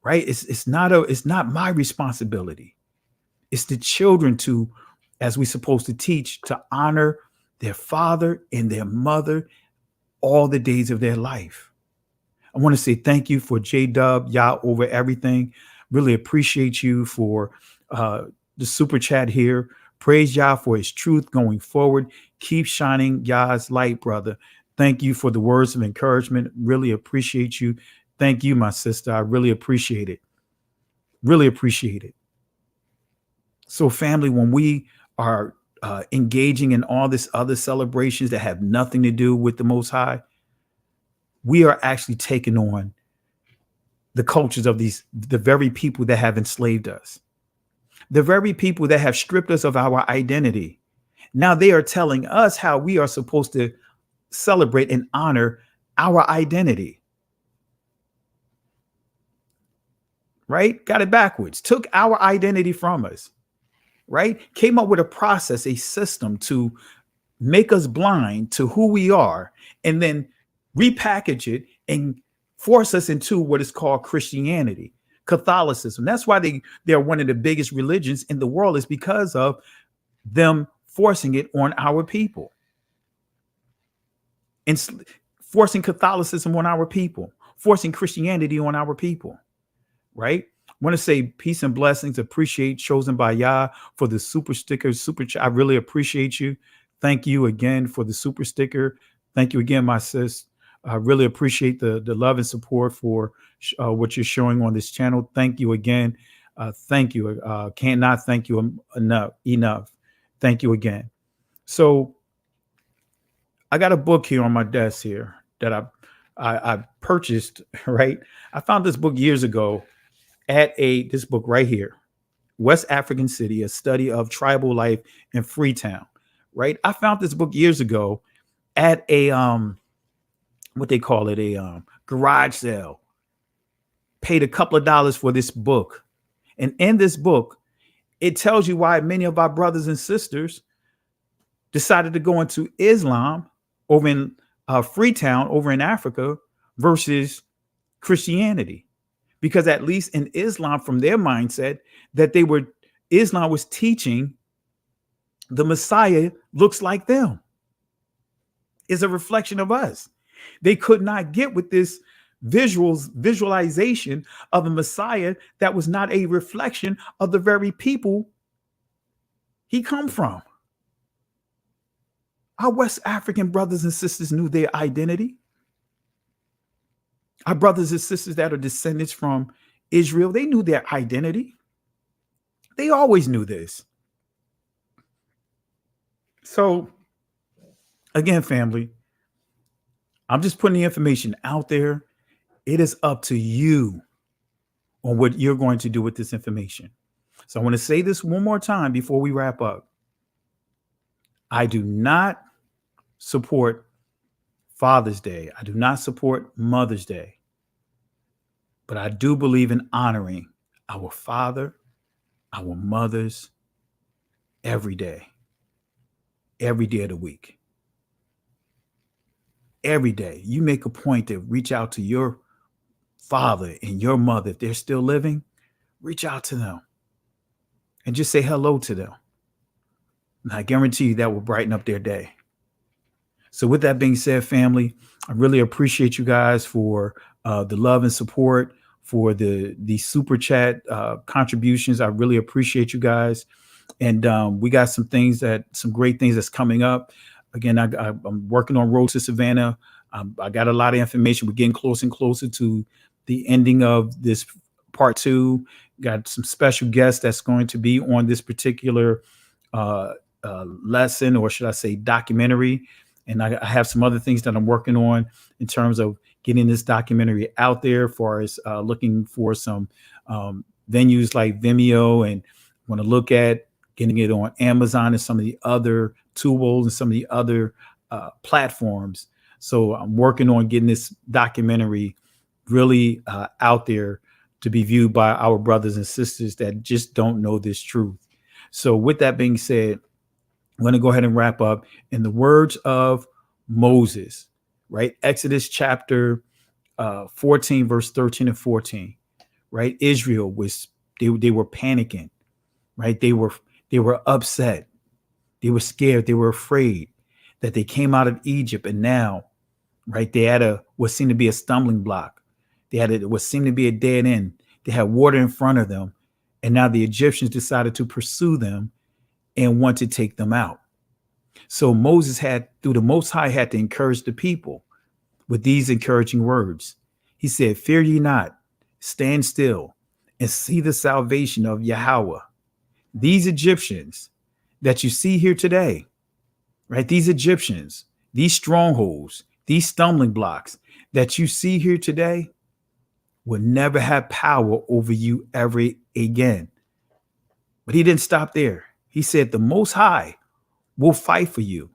Right? It's not my responsibility. It's the children to, as we're supposed to teach, to honor their father and their mother all the days of their life. I want to say thank you for J-Dub, Yah over everything. Really appreciate you for the super chat here. Praise Yah for his truth going forward. Keep shining Yah's light, brother. Thank you for the words of encouragement. Really appreciate you. Thank you, my sister. I really appreciate it. Really appreciate it. So family, when we are engaging in all this other celebrations that have nothing to do with the Most High, we are actually taking on the cultures of the very people that have enslaved us, the very people that have stripped us of our identity. Now they are telling us how we are supposed to celebrate and honor our identity. Right? Got it backwards. Took our identity from us. Right? Came up with a process, a system to make us blind to who we are, and then repackage it and force us into what is called Christianity, Catholicism. That's why they're one of the biggest religions in the world, is because of them forcing it on our people. And forcing Catholicism on our people, forcing Christianity on our people. Right? I want to say peace and blessings. Appreciate Chosen by Yah for the super sticker, super chat. I really appreciate you. Thank you again for the super sticker. Thank you again, my sis. I really appreciate the love and support for what you're showing on this channel. Thank you again. Thank you. Cannot thank you enough. Thank you again. So I got a book here on my desk here that I purchased. Right. I found this book years ago at this book right here, West African City, a study of tribal life in Freetown. Right. I found this book years ago at a what they call it, a garage sale. Paid a couple of dollars for this book. And in this book, it tells you why many of our brothers and sisters decided to go into Islam over in Freetown, over in Africa, versus Christianity. Because at least in Islam, from their mindset, that Islam was teaching the Messiah looks like them, is a reflection of us. They could not get with this visualization of a Messiah that was not a reflection of the very people he come from. Our West African brothers and sisters knew their identity. Our brothers and sisters that are descendants from Israel, they knew their identity. They always knew this. So, again, family, I'm just putting the information out there. It is up to you on what you're going to do with this information. So I want to say this one more time before we wrap up. I do not support Father's Day. I do not support Mother's Day. But I do believe in honoring our father, our mothers, every day of the week. Every day, you make a point to reach out to your father and your mother. If they're still living, reach out to them. and just say hello to them. And I guarantee you that will brighten up their day. So with that being said, family, I really appreciate you guys for the love and support, for the super chat contributions. I really appreciate you guys. And we got some great things that's coming up. Again, I'm working on Road to Savannah. I got a lot of information. We're getting closer and closer to the ending of this part 2. Got some special guests that's going to be on this particular lesson, or should I say documentary. And I have some other things that I'm working on in terms of getting this documentary out there, as far as looking for some venues like Vimeo, and want to look at getting it on Amazon and some of the other tools and some of the other platforms. So I'm working on getting this documentary really out there to be viewed by our brothers and sisters that just don't know this truth. So with that being said, I'm going to go ahead and wrap up in the words of Moses, right? Exodus chapter 14, verse 13 and 14, right? Israel they were panicking, right? They were upset. They were scared. They were afraid that they came out of Egypt, and now, right, they had what seemed to be a stumbling block. They had what seemed to be a dead end. They had water in front of them, and now the Egyptians decided to pursue them and want to take them out. So Moses through the Most High, had to encourage the people with these encouraging words. He said, "Fear ye not, stand still and see the salvation of Yahweh. These Egyptians that you see here today," right? These Egyptians, these strongholds, these stumbling blocks that you see here today will never have power over you ever again. But he didn't stop there. He said, the Most High will fight for you,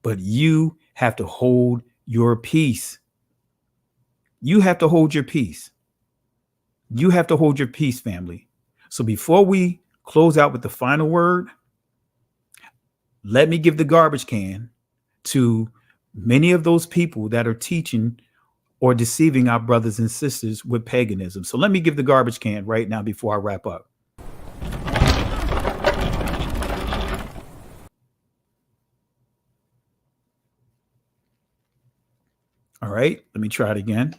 but you have to hold your peace. You have to hold your peace. You have to hold your peace, family. So before we close out with the final word, let me give the garbage can to many of those people that are teaching or deceiving our brothers and sisters with paganism. So let me give the garbage can right now before I wrap up. All right, let me try it again.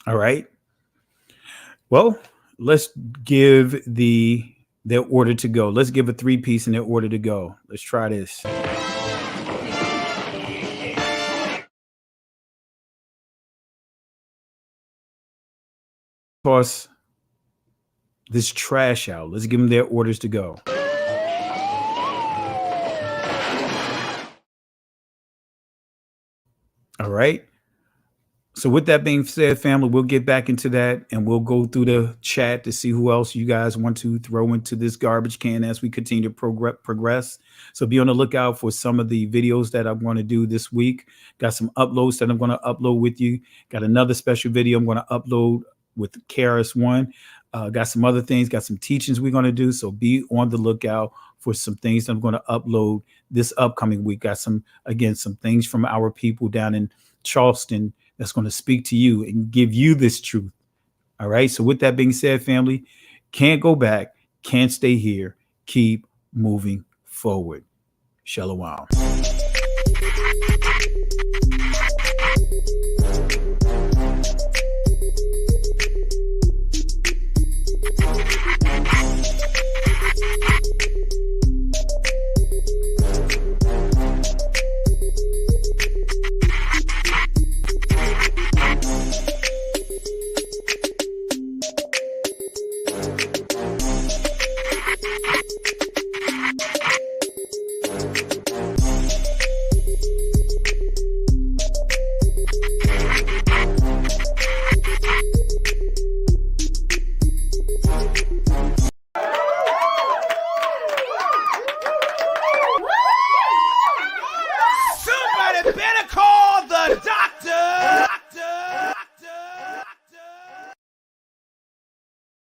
All right. Well, let's give their order to go. Let's give a 3-piece in their order to go. Let's try this. Toss this trash out. Let's give them their orders to go. All right. So with that being said, family, we'll get back into that and we'll go through the chat to see who else you guys want to throw into this garbage can as we continue to progress. So be on the lookout for some of the videos that I'm going to do this week. Got some uploads that I'm going to upload with you. Got another special video I'm going to upload with KRS-One. Got some other things, got some teachings we're going to do. So be on the lookout for some things that I'm going to upload this upcoming week. Got some things from our people down in Charleston that's going to speak to you and give you this truth. All right. So with that being said, family, can't go back, can't stay here. Keep moving forward. Shalom. Somebody better